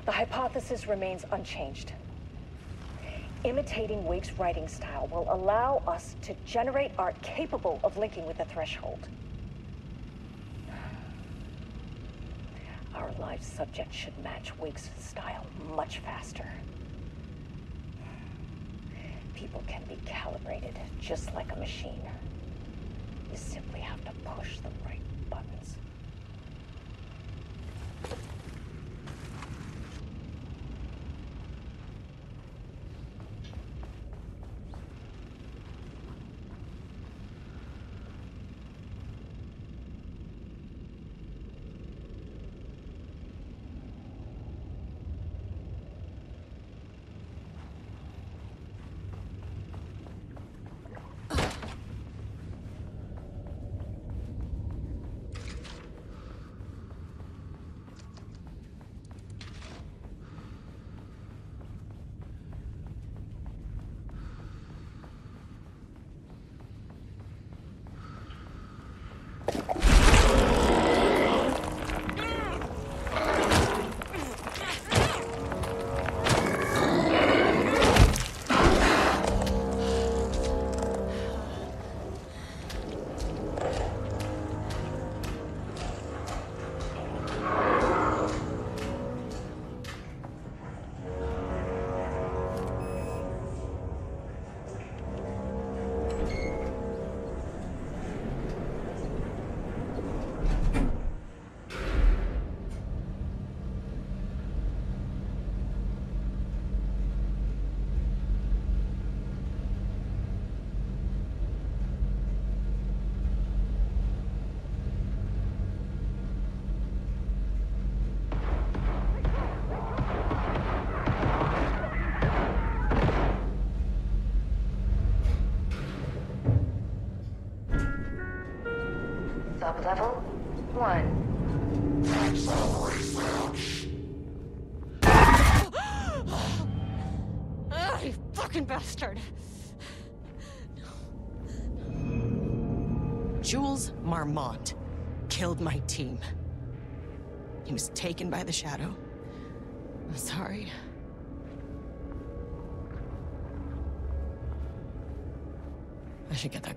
The hypothesis remains unchanged. Imitating Wake's writing style will allow us to generate art capable of linking with the threshold. Our live subject should match Wake's style much faster. People can be calibrated just like a machine. You simply have to push the right buttons. Sub-level 1. You fucking bastard! Jules Marmont killed my team. He was taken by the shadow. I'm sorry. I should get that.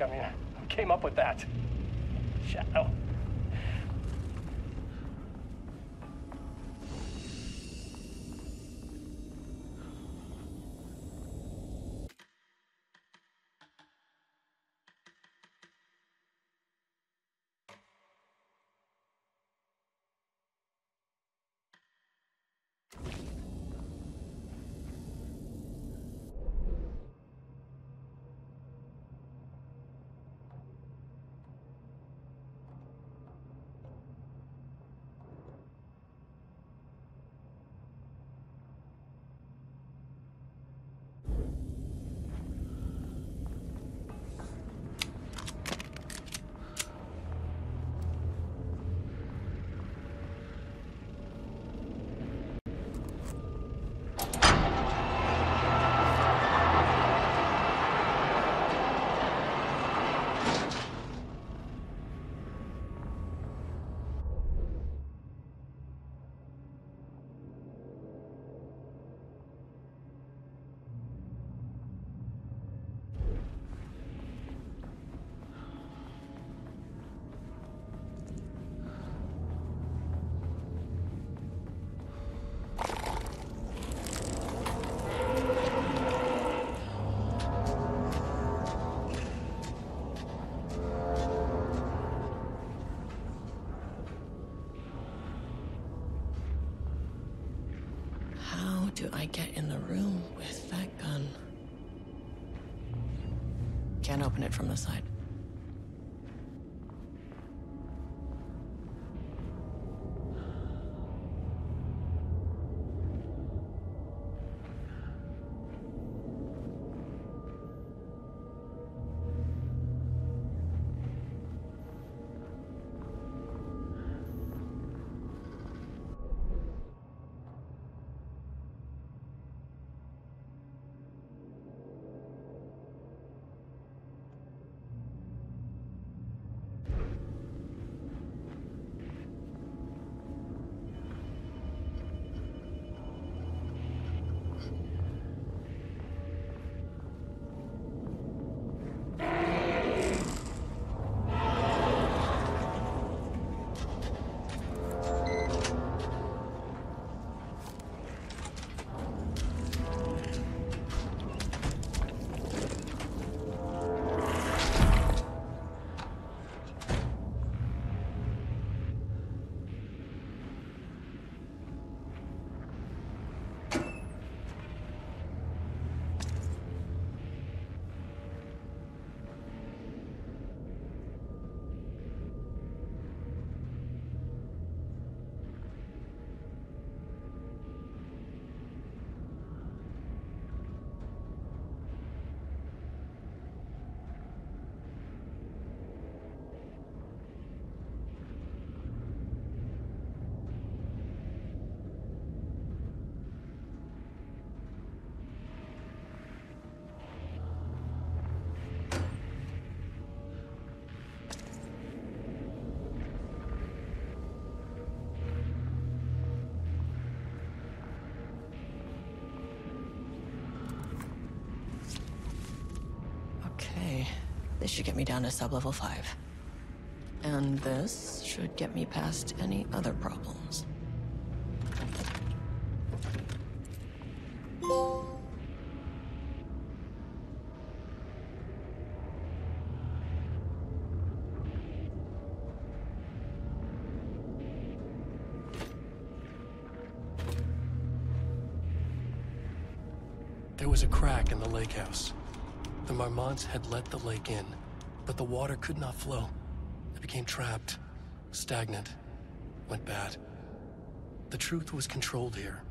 I mean, who came up with that? Shadow. do I get in the room with that gun? Can't open it from the side. This should get me down to sub-level 5. And this should get me past any other problems. There was a crack in the lake house. The Marmonts had let the lake in, but the water could not flow. It became trapped, stagnant, went bad. The truth was controlled here.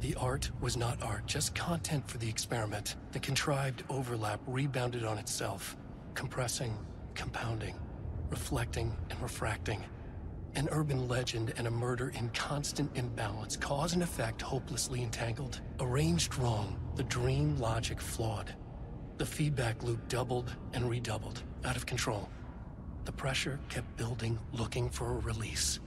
The art was not art, just content for the experiment. The contrived overlap rebounded on itself, compressing, compounding, reflecting and refracting. An urban legend and a murder in constant imbalance, cause and effect hopelessly entangled. Arranged wrong, the dream logic flawed. The feedback loop doubled and redoubled, out of control. The pressure kept building, looking for a release.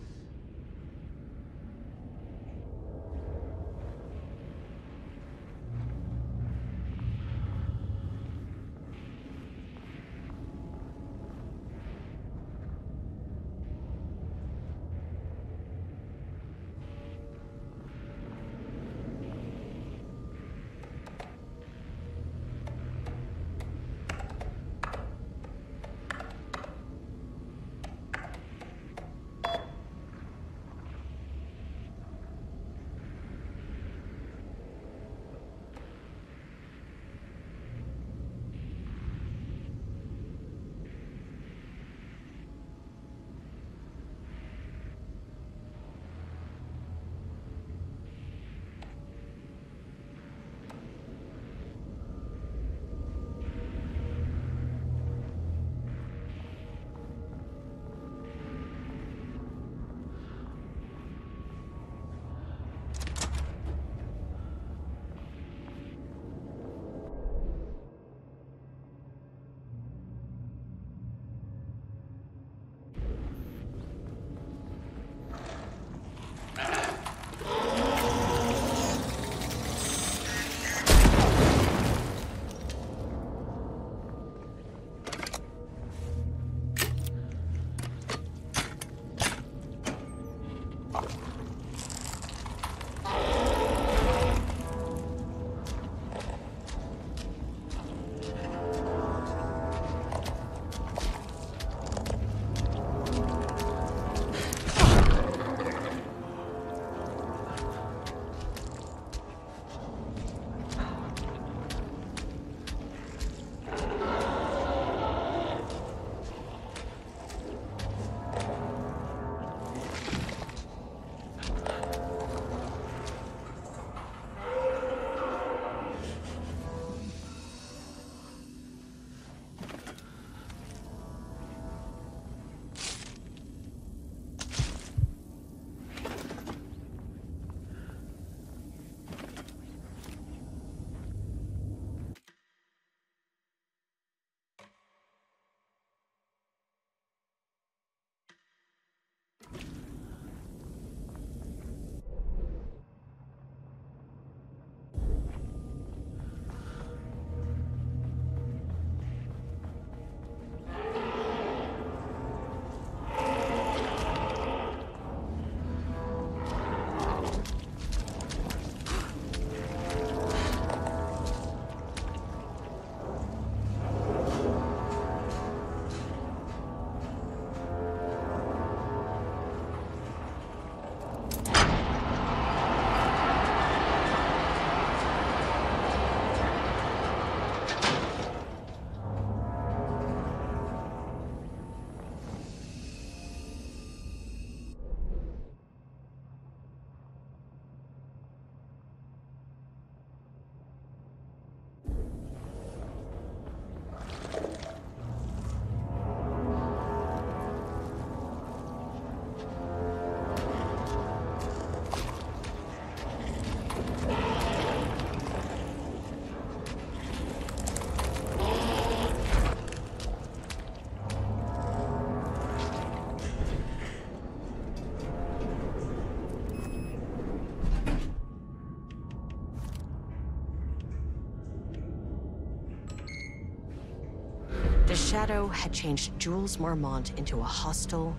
The Shadow had changed Jules Marmont into a hostile,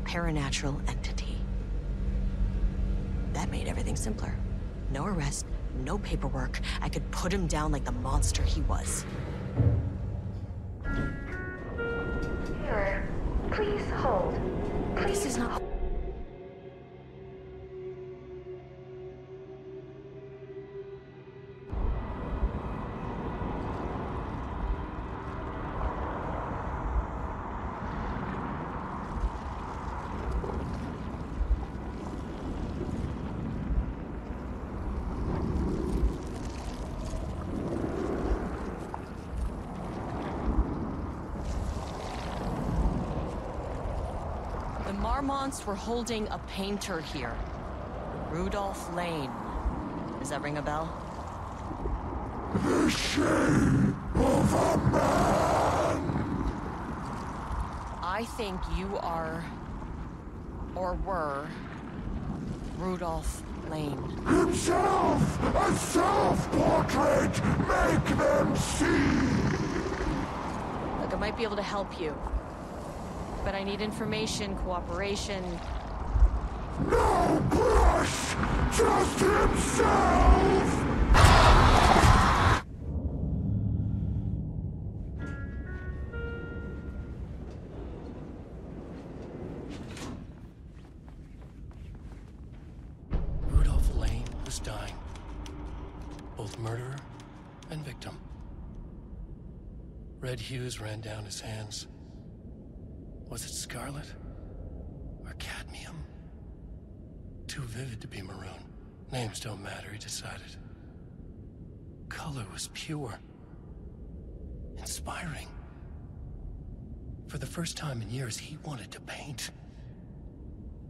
paranatural entity. That made everything simpler. No arrest, no paperwork. I could put him down like the monster he was. Here, please hold. This is not... Marmonts were holding a painter here. Rudolph Lane. Does that ring a bell? The shame of a man! I think you are... or were... Rudolph Lane. Himself! A self-portrait! Make them see! Look, I might be able to help you. But I need information, cooperation. No brush! Just himself! Rudolph Lane was dying. Both murderer and victim. Red hues ran down his hands. Was it scarlet? Or cadmium? Too vivid to be maroon. Names don't matter, he decided. Color was pure. Inspiring. For the first time in years, he wanted to paint.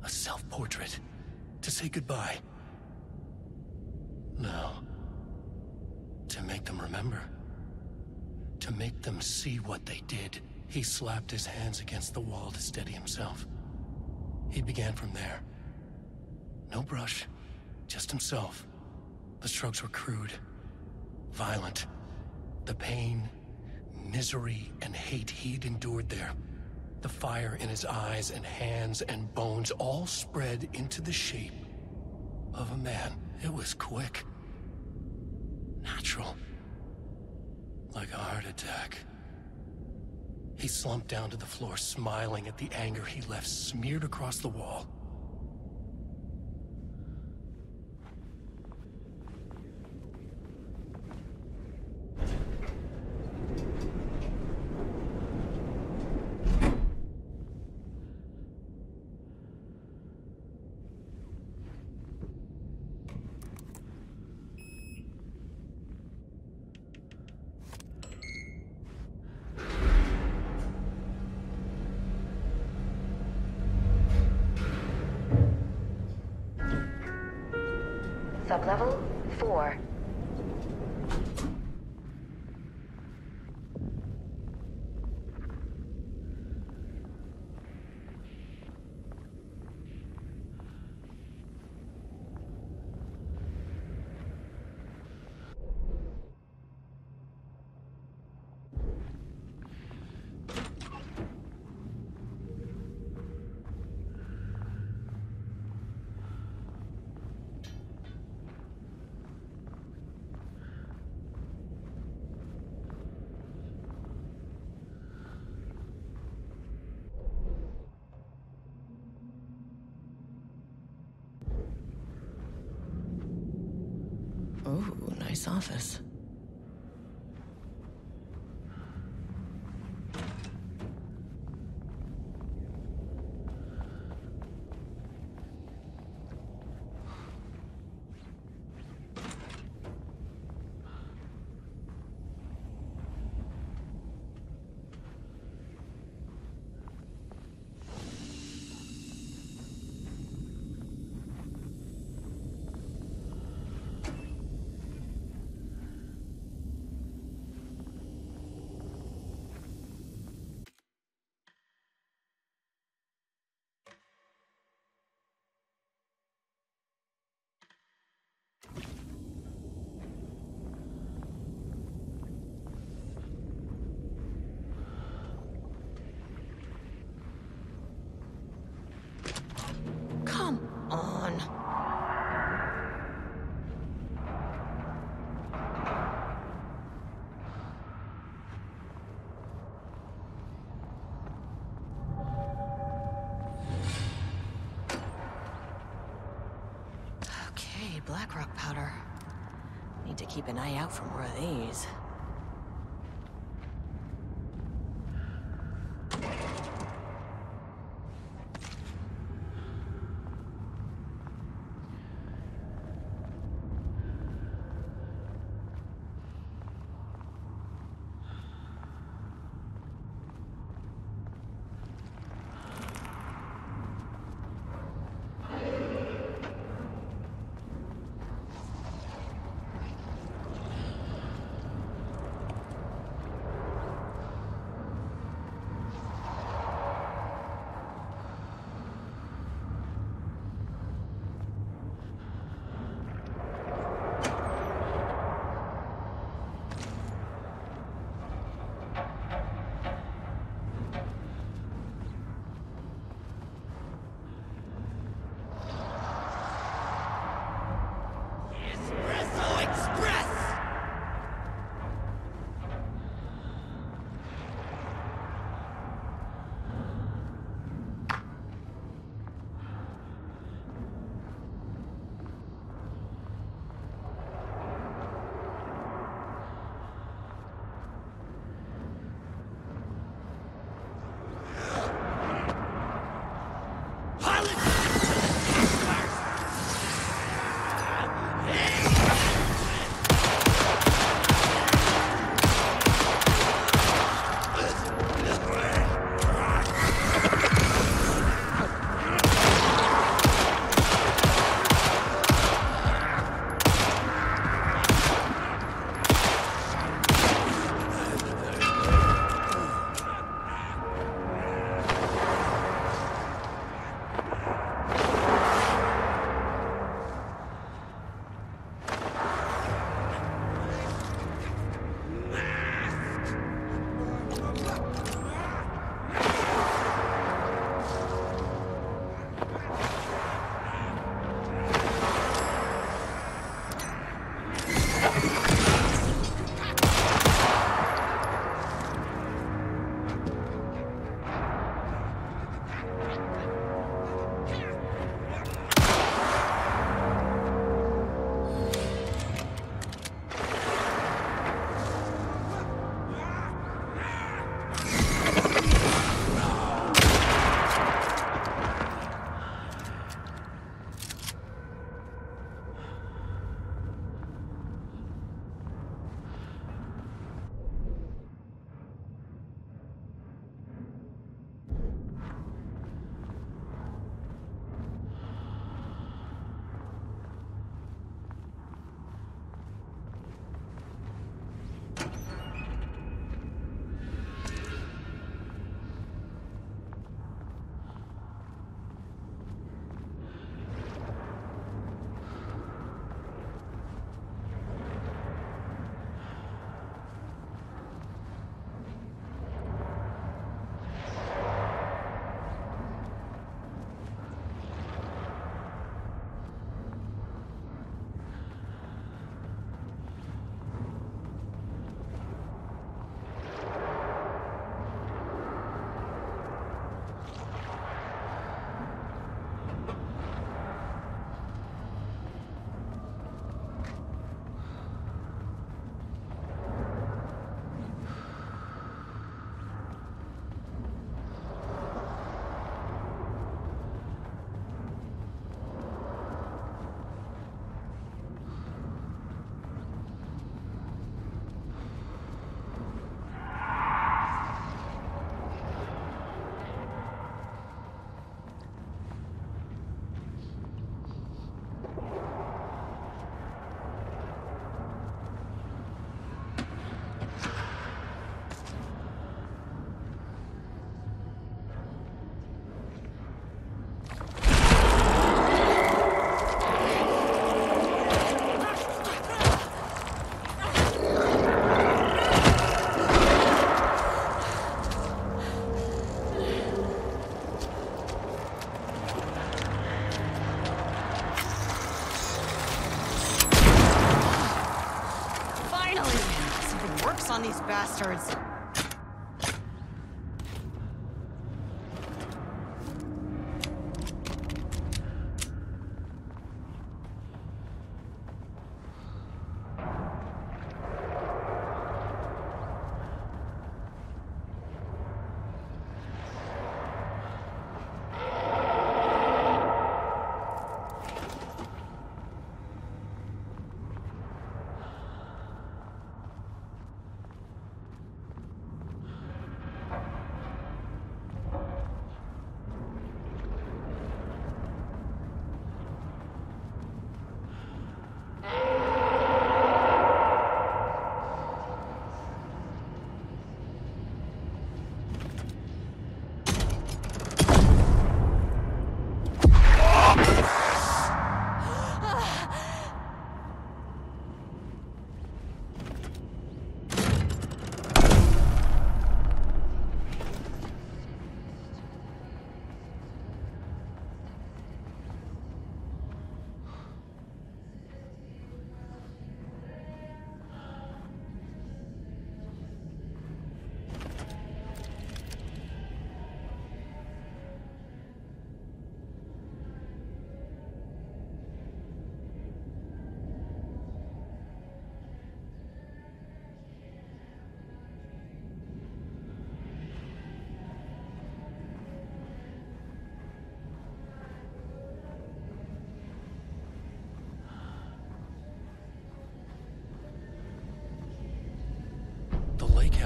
A self-portrait. To say goodbye. No. To make them remember. To make them see what they did. He slapped his hands against the wall to steady himself. He began from there. No brush, just himself. The strokes were crude, violent. The pain, misery, and hate he'd endured there. The fire in his eyes and hands and bones all spread into the shape of a man. It was quick. Natural. Like a heart attack. He slumped down to the floor, smiling at the anger he left smeared across the wall. Sublevel 4. Ooh, nice office. Pretty blackrock powder. Need to keep an eye out for more of these. on these bastards.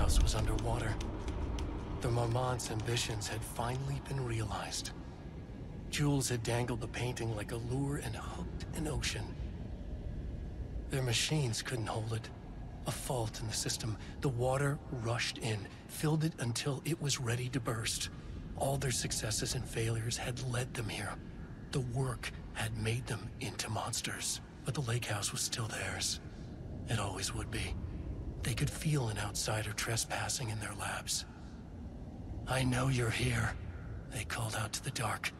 house was underwater. The Marmont's ambitions had finally been realized. Jules had dangled the painting like a lure and hooked an ocean. Their machines couldn't hold it. A fault in the system. The water rushed in, filled it until it was ready to burst. All their successes and failures had led them here. The work had made them into monsters. But the lake house was still theirs. It always would be. They could feel an outsider trespassing in their labs. "I know you're here," they called out to the dark.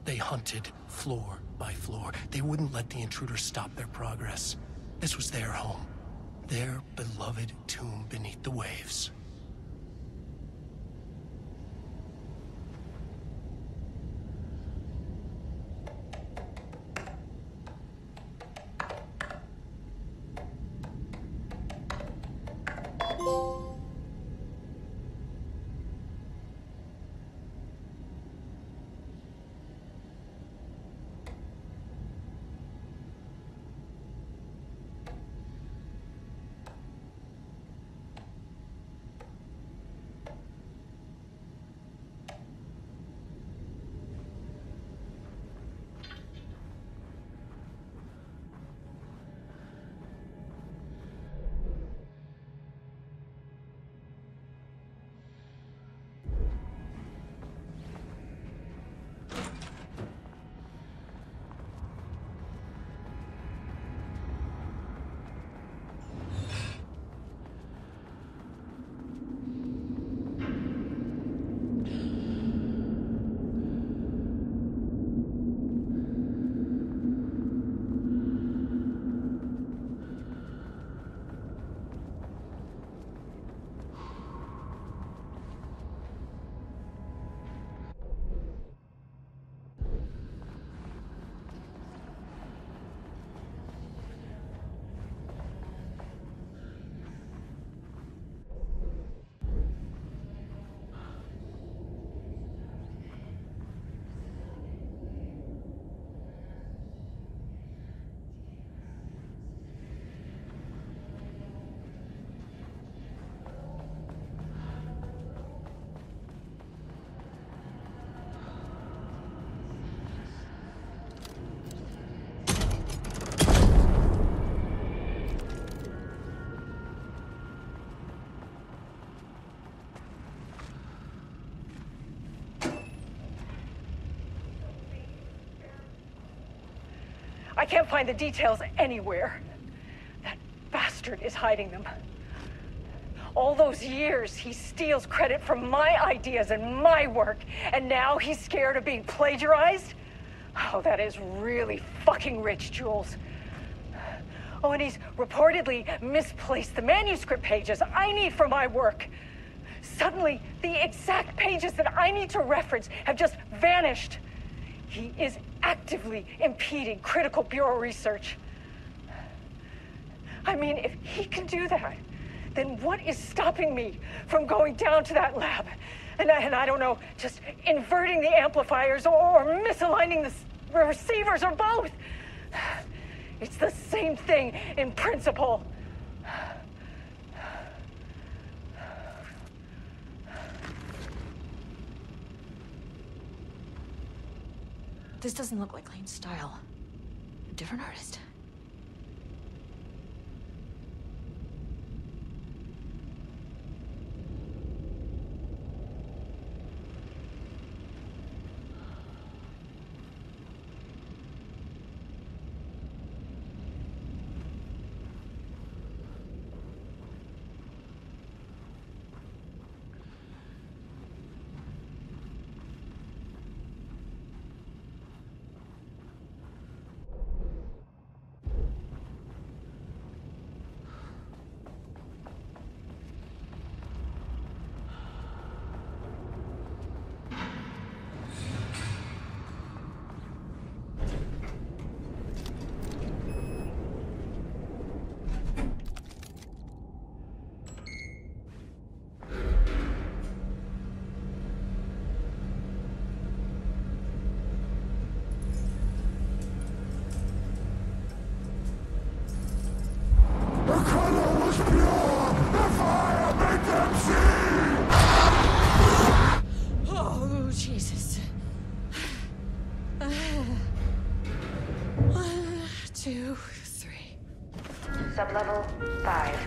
They hunted floor by floor. They wouldn't let the intruders stop their progress. This was their home. Their beloved tomb beneath the waves. I can't find the details anywhere. That bastard is hiding them. All those years, he steals credit for my ideas and my work, and now he's scared of being plagiarized? Oh, that is really fucking rich, Jules. Oh, and he's reportedly misplaced the manuscript pages I need for my work. Suddenly, the exact pages that I need to reference have just vanished. He is actively impeding critical bureau research. I mean, if he can do that, then what is stopping me from going down to that lab? And I don't know, just inverting the amplifiers or misaligning the receivers or both. It's the same thing in principle. This doesn't look like Lane's style. A different artist. Jesus. 1, 2, 3. Sublevel 5.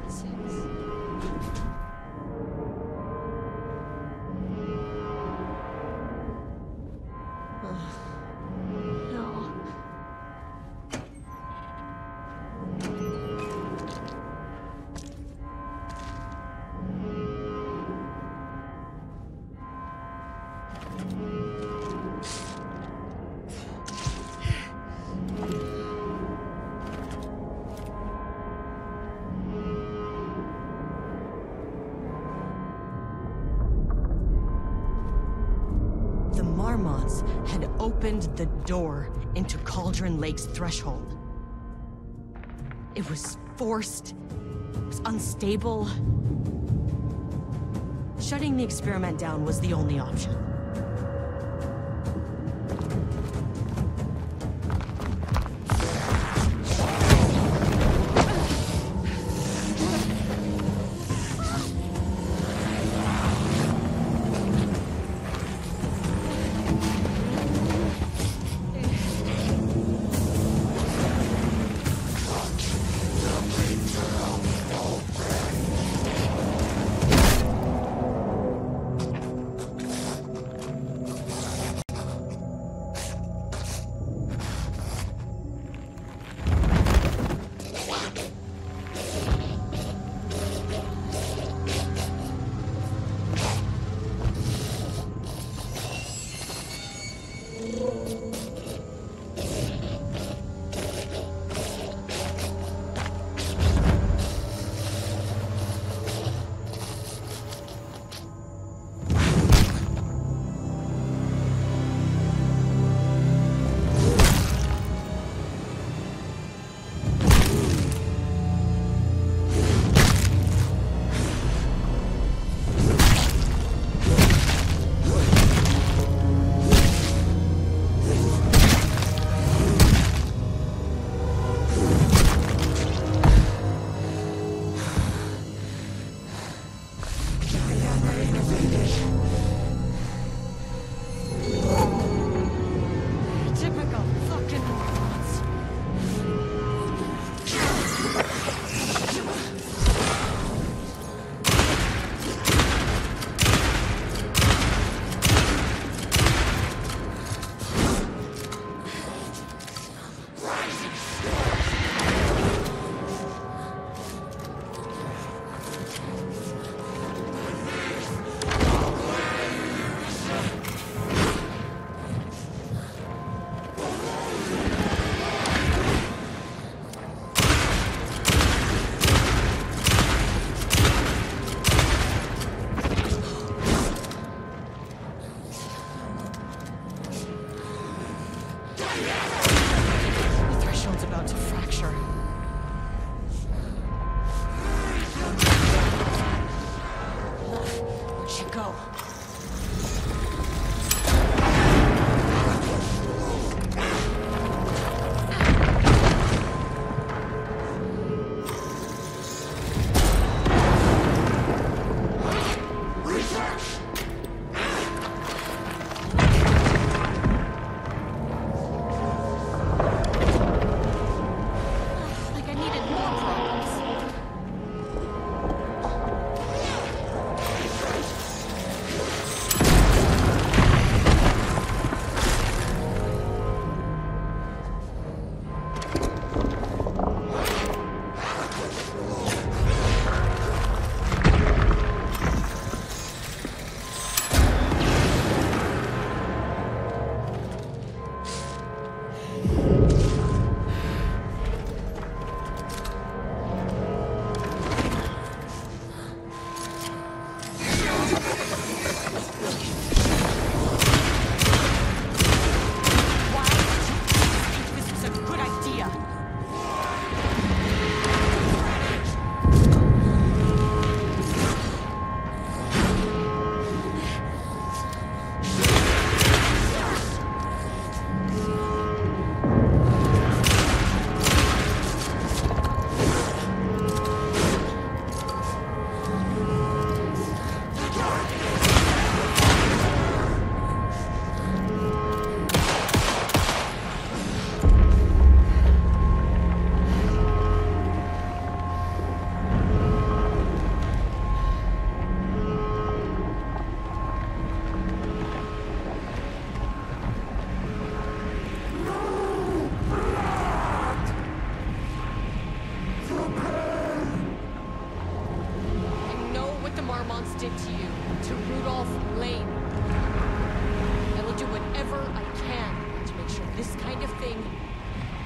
6. No. The Marmots had opened the door into Cauldron Lake's threshold. It was forced, it was unstable. Shutting the experiment down was the only option.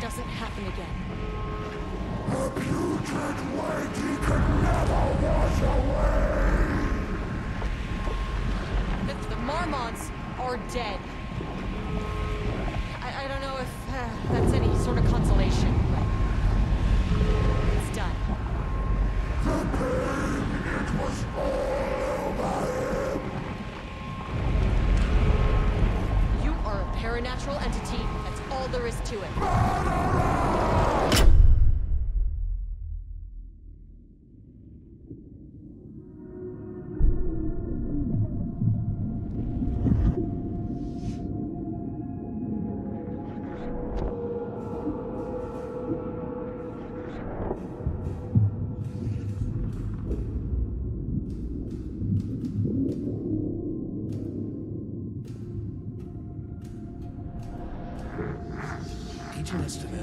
doesn't happen again. The putrid weight he could never wash away! The Marmots are dead. I don't know if that's any sort of consolation, but it's done. The pain, it was all over him! You are a paranatural entity. That's all there is to it.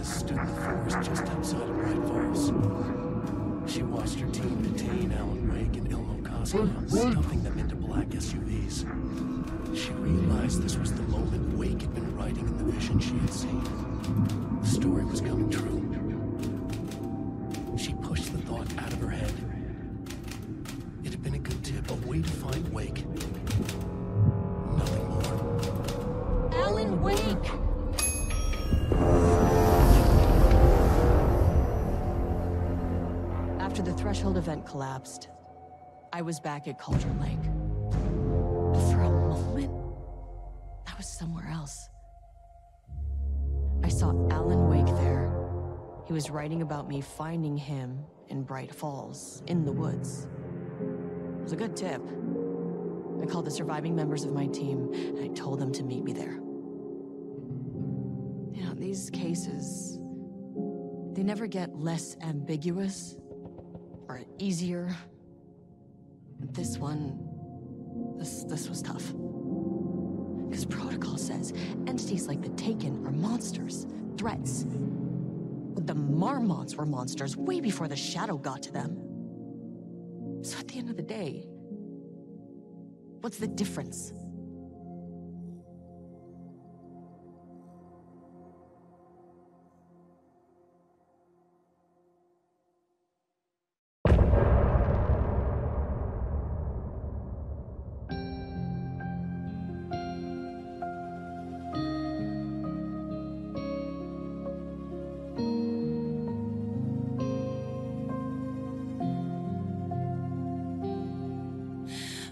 Stood in the forest just outside of Bright Falls. She watched her team detain Alan Wake and Ilmo Koski, stuffing them into black SUVs. She realized this was the moment Wake had been writing in the vision she had seen. The story was coming true. She pushed the thought out of her head. It had been a good tip, a way to find Wake. Nothing more. Alan Wake! After the Threshold event collapsed, I was back at Cauldron Lake. But for a moment, I was somewhere else. I saw Alan Wake there. He was writing about me finding him in Bright Falls, in the woods. It was a good tip. I called the surviving members of my team, and I told them to meet me there. You know, these cases, they never get less ambiguous or easier. This one, this was tough. Because protocol says entities like the Taken are monsters, threats. The Marmots were monsters way before the shadow got to them. So at the end of the day, what's the difference?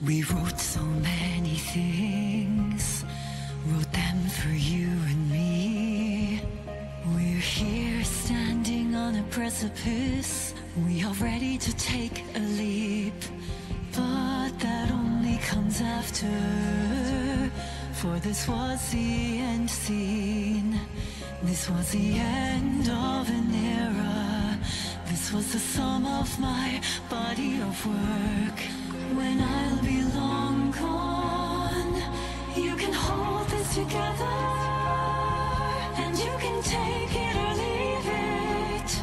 We wrote so many things, wrote them for you and me. We're here standing on a precipice. We are ready to take a leap, but that only comes after. For this was the end scene. This was the end of an era. This was the sum of my body of work. When I'll be long gone, you can hold this together, and you can take it or leave it.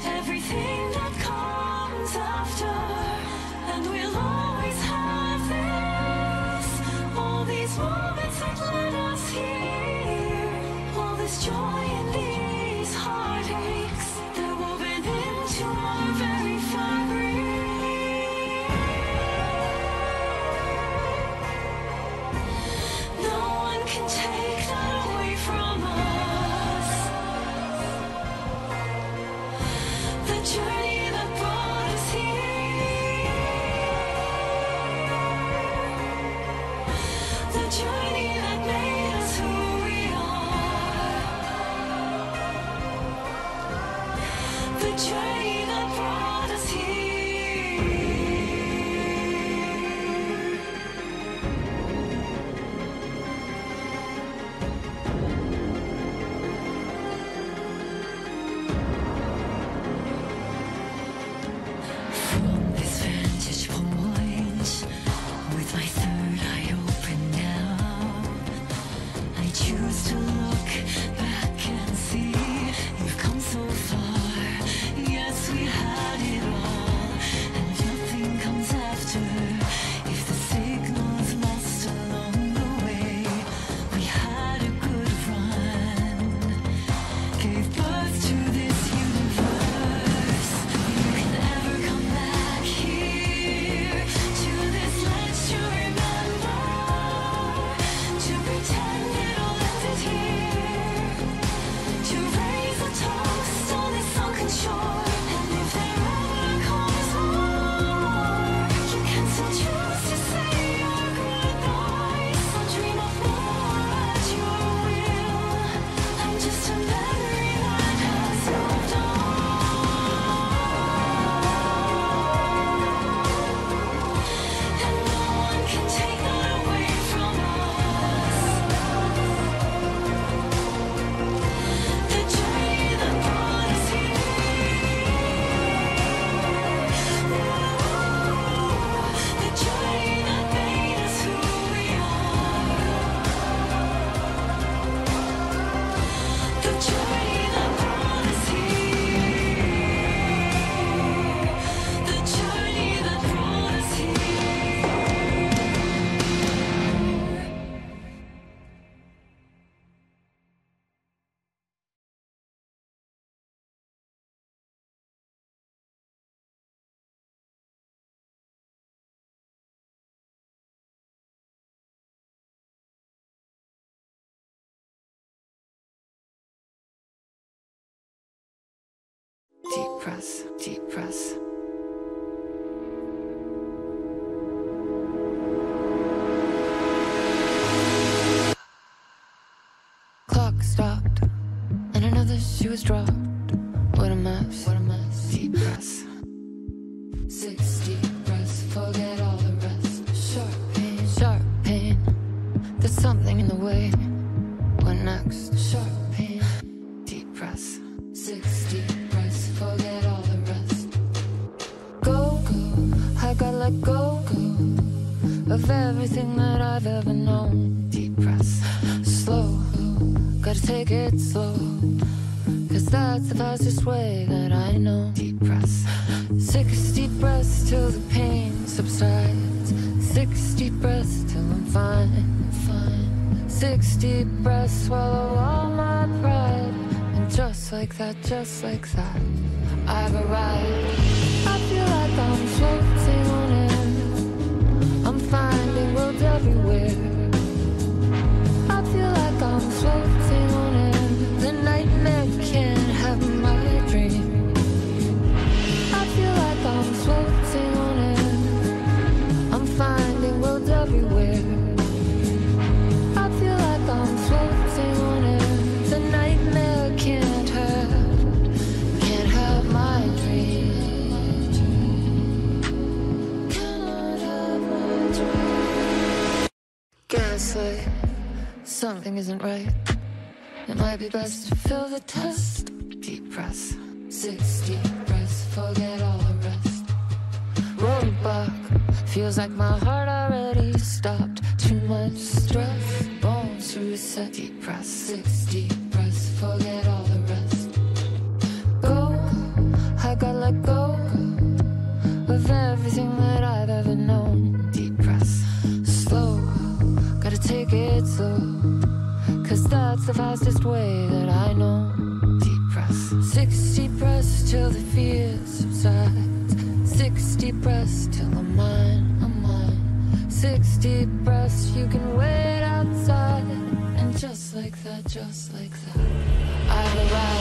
Everything that comes after, and we'll always have this. All these moments that led us here, all this joy and these heartaches, they're woven into our very fabric. Yes, we had it all. deep breaths, deep breaths. Clock stopped, and another shoe was dropped. What a mess, what a mess. Deep breaths. 6 deep breaths, forget all the rest. Sharp pain, sharp pain. There's something in the way. What next? Sharp pain. Deep breaths. 6 deep breaths, forget all the rest. Go, go, I gotta let go, go of everything that I've ever known. Deep breaths. Slow, gotta take it slow, 'cause that's the fastest way that I know. Deep breaths. 6 deep breaths till the pain subsides. 6 deep breaths till I'm fine. 6 deep breaths, swallow all my pride. And just like that, I've arrived. I feel like I'm floating on air. I'm finding worlds everywhere. I feel like I'm floating on air. The nightmare can't have my dream. I feel like I'm floating on air. I'm finding worlds everywhere. I feel like I'm floating on air. The nightmare can't have my dream. Cannot have my dream. Gaslight, something isn't right. It might be best to fill the test. Deep breaths, 6 deep breaths, forget all the rest. Roadblock, feels like my heart already stopped. Too much stress, bones to reset. Deep breaths, 6 deep breaths, forget all the rest. Go, I gotta let go of everything that I've ever known. Deep breaths, slow, gotta take it slow, 'cause that's the fastest way that I know. Deep breaths. 6 deep breaths till the fear subsides. 6 deep breaths till I'm mine, I'm mine. 6 deep breaths, you can wait outside. And just like that, I've arrived.